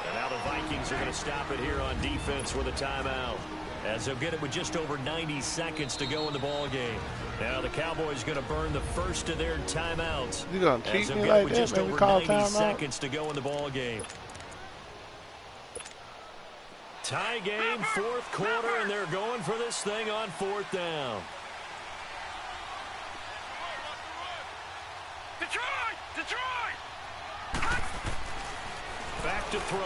[SPEAKER 3] And now the Vikings are going to stop it here on defense with a timeout, as they'll get it with just over 90 seconds to go in the ball game. Now the Cowboys going to burn the first of their timeouts.
[SPEAKER 4] You gonna cheat me like that?
[SPEAKER 3] Just over
[SPEAKER 4] call
[SPEAKER 3] 90
[SPEAKER 4] timeout?
[SPEAKER 3] seconds to go in the ball game. Tie game, fourth quarter, and they're going for this thing on fourth down.
[SPEAKER 2] Detroit!
[SPEAKER 3] Back to throw.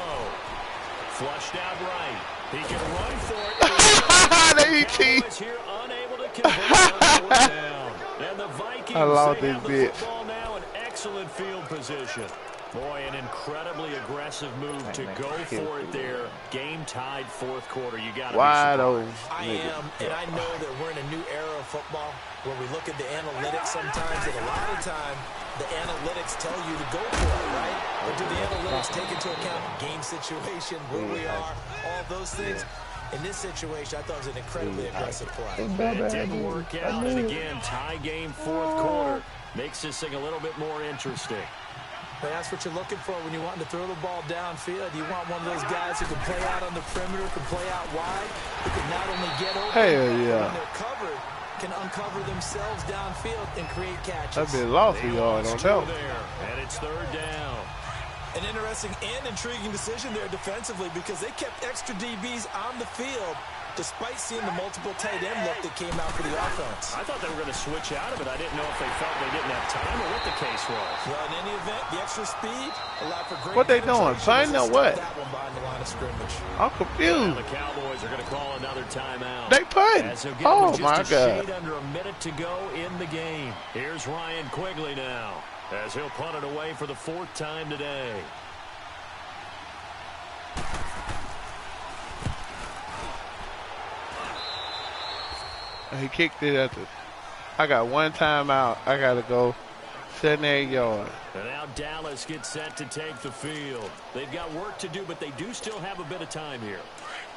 [SPEAKER 3] Flushed out right. He can run for it. The Cowboys here unable to convert on fourth down. And the Vikings have the football now in excellent field position. Boy, an incredibly aggressive move to go for it there. Game tied fourth quarter. You got to be surprised.
[SPEAKER 5] I am, and I know that we're in a new era of football where we look at the analytics sometimes, and a lot of time the analytics tell you to go for it, right? But do the analytics take into account game situation, where we are, all those things? In this situation, I thought it was an incredibly aggressive play.
[SPEAKER 3] It didn't work out, and again, tie game fourth quarter makes this thing a little bit more interesting.
[SPEAKER 5] But that's what you're looking for when you're wanting to throw the ball downfield. You want one of those guys who can play out on the perimeter, can play out wide, who can not only get open, when they're covered, can uncover themselves downfield and create catches.
[SPEAKER 4] That'd be lost for y'all, don't tell.
[SPEAKER 3] And it's third down.
[SPEAKER 5] An interesting and intriguing decision there defensively because they kept extra DBs on the field despite seeing the multiple tight end look that came out for the offense.
[SPEAKER 3] I thought they were going to switch out of it. I didn't know if they felt they didn't have time or what the case was.
[SPEAKER 5] Well, in any event, the extra speed allowed for great.
[SPEAKER 4] What they doing? Playing or what?
[SPEAKER 5] That one behind the line of scrimmage.
[SPEAKER 4] I'm confused.
[SPEAKER 3] The Cowboys are going to call another timeout.
[SPEAKER 4] They playing. Oh my God!
[SPEAKER 3] Under a minute to go in the game. Here's Ryan Quigley now, as he'll punt it away for the fourth time today.
[SPEAKER 4] He kicked it at the. I got one timeout. I got to go 78 yards.
[SPEAKER 3] And now Dallas gets set to take the field. They've got work to do, but they do still have a bit of time here.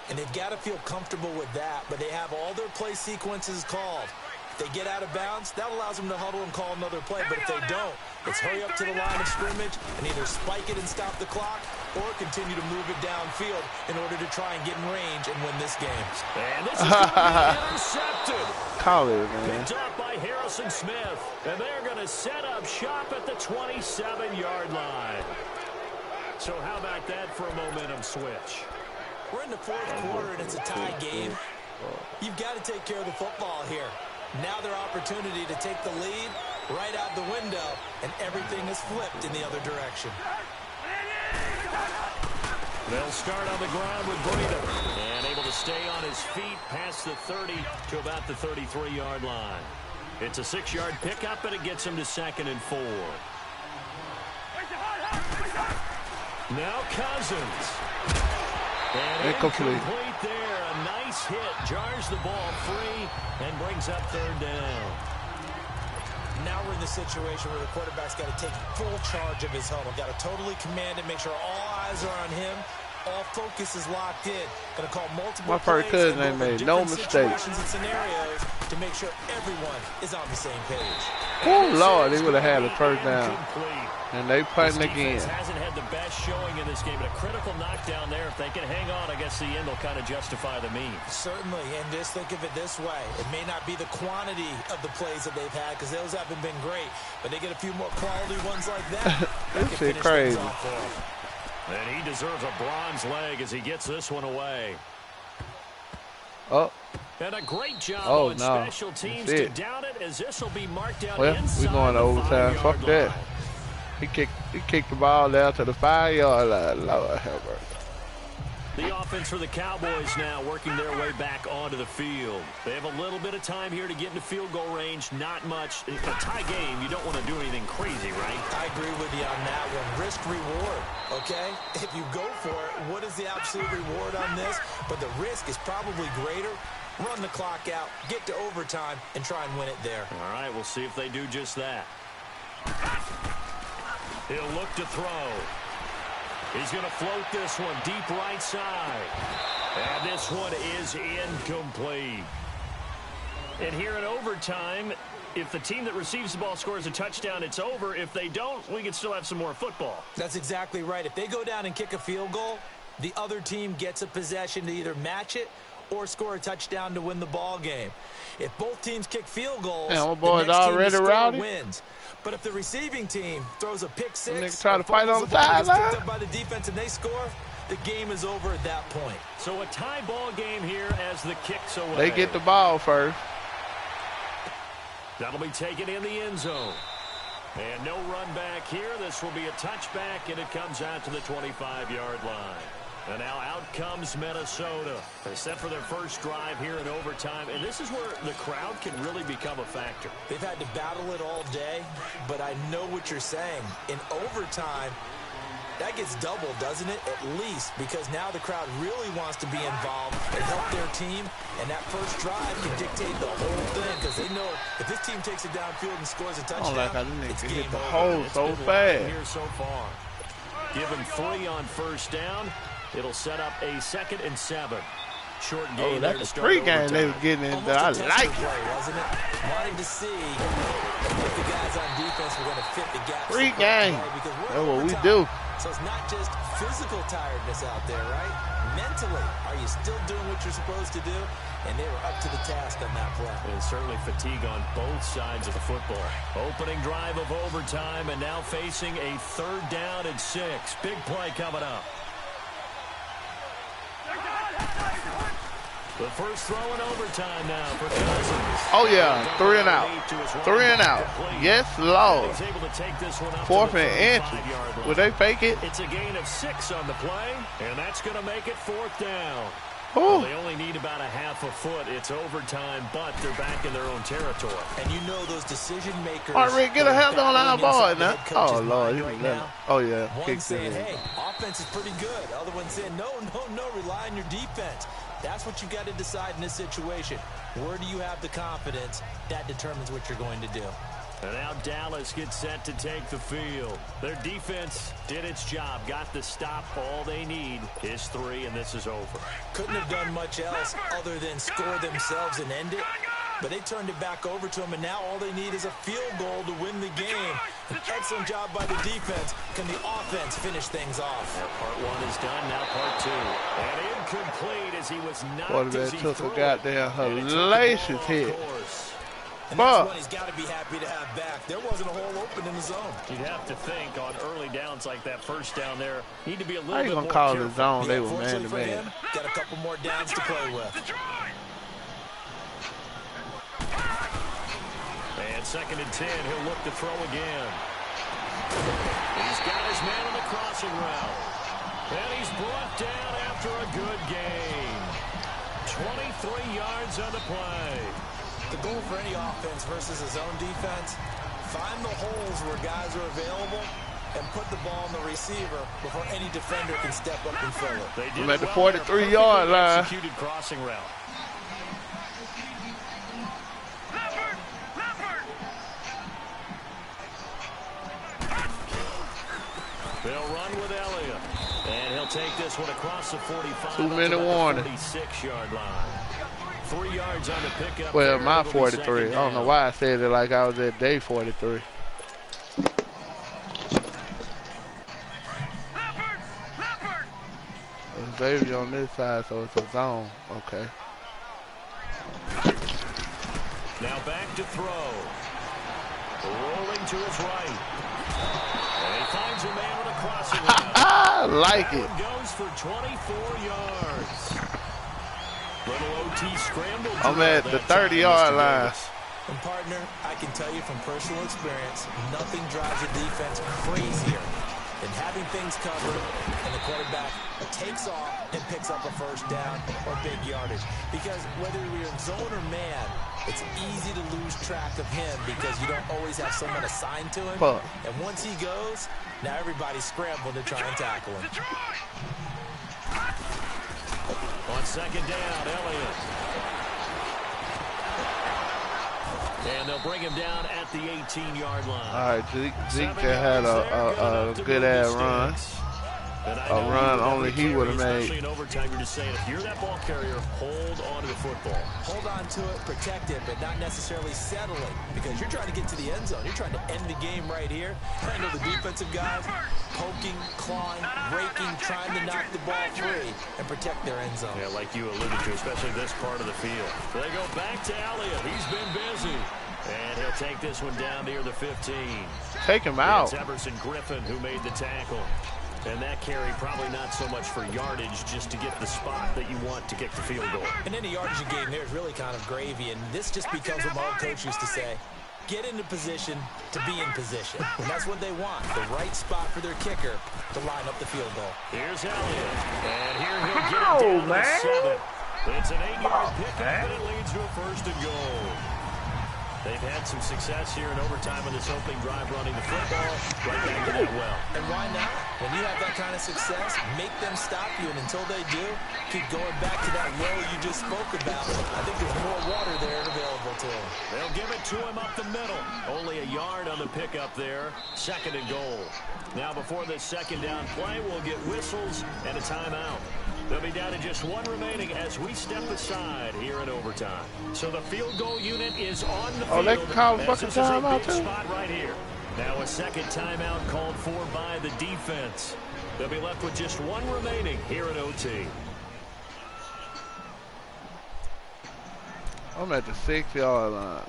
[SPEAKER 5] And they've got to feel comfortable with that, but they have all their play sequences called. If they get out of bounds, that allows them to huddle and call another play. But if they don't, it's hurry up to the line of scrimmage and either spike it and stop the clock or continue to move it downfield in order to try and get in range and win this game.
[SPEAKER 3] And this is going to be intercepted.
[SPEAKER 4] Call it, man.
[SPEAKER 3] Picked up by Harrison Smith. And they're going to set up shop at the 27-yard line. So how about that for a momentum switch?
[SPEAKER 5] We're in the fourth quarter and it's a tie game. You've got to take care of the football here. Now their opportunity to take the lead right out the window, and everything is flipped in the other direction.
[SPEAKER 3] They'll start on the ground with Breida, and able to stay on his feet past the 30 to about the 33-yard line. It's a 6-yard pickup, and it gets him to 2nd and 4. Now Cousins. And incomplete there. A nice hit. Jars the ball free and brings up third down.
[SPEAKER 5] Now we're in the situation where the quarterback's got to take full charge of his huddle. Got to totally command it, make sure all eyes are on him. All focus is locked in. Going to call multiple
[SPEAKER 4] plays. My first cousin ain't made no mistakes.
[SPEAKER 5] And scenarios to make sure everyone is on the same page.
[SPEAKER 4] Oh, Lord, they would have had a first down. And they punting again.
[SPEAKER 3] Hasn't had the best showing in this game, but a critical knockdown there. If they can hang on, I guess the end will kind of justify the means.
[SPEAKER 5] Certainly, and just think of it this way. It may not be the quantity of the plays that they've had because those haven't been great, but they get a few more quality ones like that.
[SPEAKER 4] This is crazy.
[SPEAKER 3] And he deserves a bronze leg as he gets this one away.
[SPEAKER 4] Oh.
[SPEAKER 3] And a great job on special teams to down it as this will be marked down inside.
[SPEAKER 4] We're going to overtime. Fuck that. He kicked the ball down to the 5-yard line. Lord have mercy.
[SPEAKER 3] The offense for the Cowboys now working their way back onto the field. They have a little bit of time here to get into field goal range. Not much. A tie game, you don't want to do anything crazy, right?
[SPEAKER 5] I agree with you on that one. Risk reward, okay? If you go for it, what is the absolute reward on this? But the risk is probably greater. Run the clock out, get to overtime, and try and win it there.
[SPEAKER 3] All right, we'll see if they do just that. He'll look to throw. He's going to float this one deep right side. And this one is incomplete. And here in overtime, if the team that receives the ball scores a touchdown, it's over. If they don't, we can still have some more football.
[SPEAKER 5] That's exactly right. If they go down and kick a field goal, the other team gets a possession to either match it or score a touchdown to win the ball game. If both teams kick field goals, the next team wins. But if the receiving team throws a pick six,
[SPEAKER 4] try to fight on the sideline
[SPEAKER 5] by the defense and they score, the game is over at that point.
[SPEAKER 3] So a tie ball game here as the kick's away.
[SPEAKER 4] They get the ball first.
[SPEAKER 3] That'll be taken in the end zone. And no run back here. This will be a touchback, and it comes out to the 25-yard line. And now out comes Minnesota. They set for their first drive here in overtime, and this is where the crowd can really become a factor.
[SPEAKER 5] They've had to battle it all day, but I know what you're saying. In overtime, that gets doubled, doesn't it? At least, because now the crowd really wants to be involved and help their team, and that first drive can dictate the whole thing, because they know if this team takes it downfield and scores a touchdown, it's game
[SPEAKER 4] hit the
[SPEAKER 5] over.
[SPEAKER 4] hole so fast.
[SPEAKER 3] Here so far. Given 3 on first down. It'll set up a 2nd and 7. Short game.
[SPEAKER 4] That's a pregame they were getting in there. I like it.
[SPEAKER 5] Play, wasn't it? Wanting to see if the guys on defense were going to fit the gaps.
[SPEAKER 4] Pregame. That's what we do.
[SPEAKER 5] So it's not just physical tiredness out there, right? Mentally, are you still doing what you're supposed to do? And they were up to the task on that play.
[SPEAKER 3] And certainly fatigue on both sides of the football. Opening drive of overtime, and now facing a 3rd down and 6. Big play coming up. The first throw in overtime now for Cousins.
[SPEAKER 4] Oh, yeah. 3 and out. 3 and out. Yes, Lord. 4th and inch. Would they fake it?
[SPEAKER 3] It's a gain of 6 on the play, and that's going to make it 4th down.
[SPEAKER 4] Well,
[SPEAKER 3] they only need about a half a foot. It's overtime, but they're back in their own territory.
[SPEAKER 5] And you know those decision makers.
[SPEAKER 4] all right, Rick, get a handle on our boy now. Oh, Lord.
[SPEAKER 5] Right now.
[SPEAKER 4] Oh, yeah.
[SPEAKER 5] One saying, hey, offense is pretty good. Other one saying, no, rely on your defense. That's what you got to decide in this situation. Where do you have the confidence? That determines what you're going to do.
[SPEAKER 3] And now Dallas gets set to take the field. Their defense did its job, got the stop. All they need is 3, and this is over.
[SPEAKER 5] Couldn't have done much else other than score themselves and end it. But they turned it back over to them, and now all they need is a field goal to win the game. An excellent job by the defense. Can the offense finish things off?
[SPEAKER 3] Part 1 is done, now part 2. And incomplete as he was knocked
[SPEAKER 4] quarterback took a goddamn hellacious hit.
[SPEAKER 5] And that's one he's got to be happy to have back. There wasn't a hole open in the zone.
[SPEAKER 3] You'd have to think on early downs like that first down there, need to be a little
[SPEAKER 4] bit more careful. How you going to call the zone? They were man-to-man.
[SPEAKER 5] Got a couple more downs to play with.
[SPEAKER 3] And 2nd and 10, he'll look to throw again. He's got his man on the crossing route. And he's brought down after a good gain. 23 yards on the play.
[SPEAKER 5] The goal for any offense versus his own defense, find the holes where guys are available and put the ball on the receiver before any defender can step up and fill it.
[SPEAKER 4] I'm at the 43-yard line.
[SPEAKER 3] Executed crossing route. They'll run with Elliott. And he'll take this one across the 45.
[SPEAKER 4] 2-minute warning.
[SPEAKER 3] 46-yard line. 3 yards on the pickup.
[SPEAKER 4] Well, my 43. I don't know why I said it like I was at day 43. There's baby on this side, so it's a zone. Okay.
[SPEAKER 3] Now back to throw. Rolling to his right. And he finds a man on a crossing route.
[SPEAKER 4] I like it.
[SPEAKER 3] Goes for 24 yards. Little OT scramble.
[SPEAKER 4] I'm at the 30-yard line.
[SPEAKER 5] And partner, I can tell you from personal experience, nothing drives a defense crazier than having things covered and the quarterback takes off and picks up a first down or big yardage. Because whether you're in zone or man, it's easy to lose track of him because you don't always have someone assigned to him. And once he goes, now everybody's scrambling to try and tackle him.
[SPEAKER 3] On 2nd down, Elliott. And they'll bring him down at the 18-yard line.
[SPEAKER 4] All right, Zeke had a good-ass run. A run only he would have made.
[SPEAKER 3] Especially in overtime, you're just saying, if you're that ball carrier, hold on to the football.
[SPEAKER 5] Hold on to it, protect it, but not necessarily settle it. Because you're trying to get to the end zone. You're trying to end the game right here. I know the defensive guys poking, clawing, raking, trying to knock the ball free and protect their end zone.
[SPEAKER 3] Yeah, like you alluded to, especially this part of the field. So they go back to Elliott. He's been busy. And he'll take this one down near the 15.
[SPEAKER 4] Take him out.
[SPEAKER 3] It's Everson Griffin who made the tackle. And that carry probably not so much for yardage, just to get the spot that you want to kick the field goal.
[SPEAKER 5] And any yardage you gain there is really kind of gravy, and this just becomes what my old coach used to say. Get into position to be in position. And that's what they want, the right spot for their kicker to line up the field goal.
[SPEAKER 3] Here's Elliott. And here he'll get it down to 7. It's an 8-yard pickup, and it leads to a 1st and goal. They've had some success here in overtime in this opening drive running the football. Right back to that well.
[SPEAKER 5] And why not? When you have that kind of success, make them stop you, and until they do, keep going back to that well you just spoke about. I think there's more water there available to him.
[SPEAKER 3] They'll give it to him up the middle. Only a yard on the pickup there. 2nd and goal. Now before this 2nd down play, we'll get whistles and a timeout. They'll be down to just 1 remaining as we step aside here in overtime. So the field goal unit is on the field.
[SPEAKER 4] Oh, they can call a fucking timeout too?
[SPEAKER 3] Spot right here. Now a 2nd timeout called for by the defense. They'll be left with just 1 remaining here in OT.
[SPEAKER 4] I'm at the 6-yard line.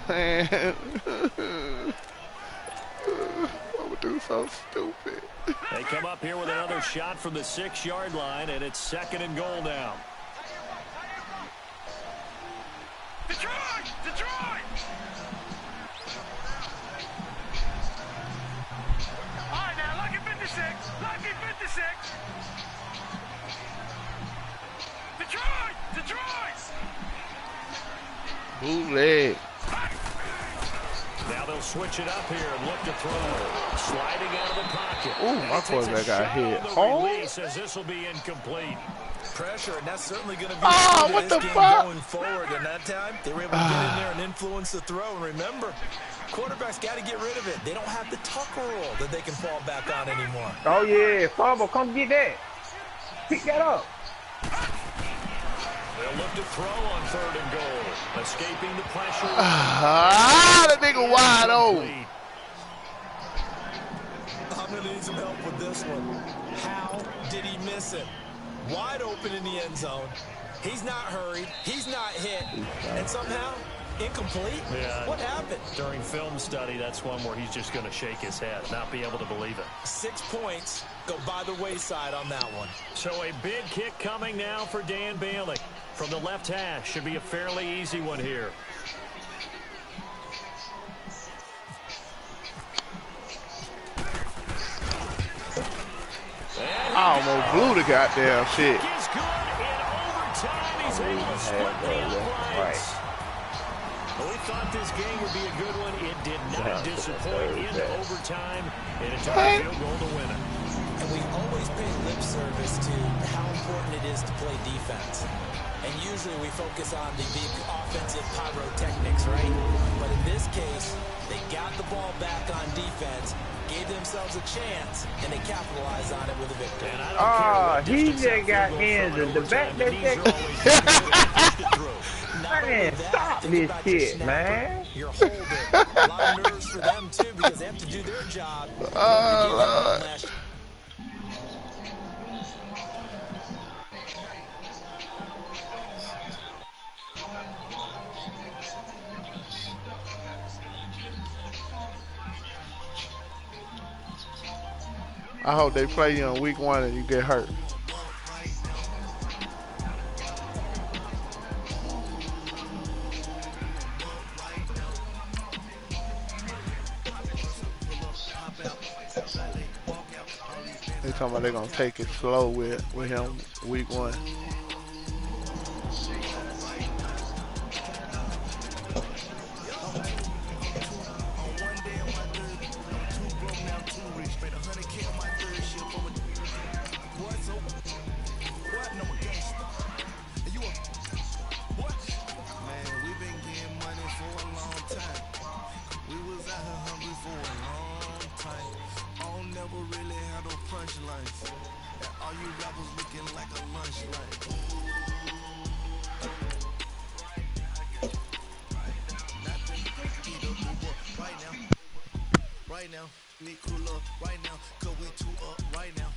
[SPEAKER 4] Man. I'm gonna do so stupid.
[SPEAKER 3] They come up here with another shot from the 6-yard line, and it's 2nd and goal now.
[SPEAKER 2] Detroit! Detroit! All right, now, lucky 56. Lucky 56. Detroit! Detroit!
[SPEAKER 4] Bootleg.
[SPEAKER 3] Now they'll switch it up here and look to throw. Sliding out of the pocket.
[SPEAKER 4] Ooh, my quarterback got hit. Oh,
[SPEAKER 3] says this will be incomplete.
[SPEAKER 5] Pressure, and that's certainly going to be
[SPEAKER 4] what the fuck?
[SPEAKER 5] Going forward. And that time, they were able to get in there and influence the throw. And remember, quarterbacks got to get rid of it. They don't have the tuck rule that they can fall back on anymore.
[SPEAKER 6] Oh, yeah. Fumble, come get that. Pick that up.
[SPEAKER 3] They'll look to throw on 3rd and goal. Escaping the pressure.
[SPEAKER 4] That nigga wide open.
[SPEAKER 5] I'm going to need some help with this one. How did he miss it? Wide open in the end zone. He's not hurried. He's not hit. And somehow, incomplete?
[SPEAKER 3] Yeah.
[SPEAKER 5] What happened?
[SPEAKER 3] During film study, that's one where he's just going to shake his head, not be able to believe it.
[SPEAKER 5] 6 points go by the wayside on that one.
[SPEAKER 3] So a big kick coming now for Dan Bailey. From the left hash, should be a fairly easy one here.
[SPEAKER 4] I almost blew the goddamn shit.
[SPEAKER 3] Is good in overtime. He's able to split the uprights. Well, we thought this game would be a good one. It did not disappoint in overtime, and it took a field goal to win it.
[SPEAKER 5] And we always pay lip service to how important it is to play defense. And usually we focus on the big offensive pyrotechnics, right? But in this case, they got the ball back on defense, gave themselves a chance, and they capitalized on it with a victory.
[SPEAKER 6] He just got injured. The back that man, stop this shit, man.
[SPEAKER 5] You're holding. A lot of nerves for them, too, because they have to do their job.
[SPEAKER 4] I hope they play you on week 1 and you get hurt. They talking about they're gonna take it slow with him week 1.
[SPEAKER 1] All you rappers looking like a lunch line. Right now, need cooler right now, cause we 2 up right now.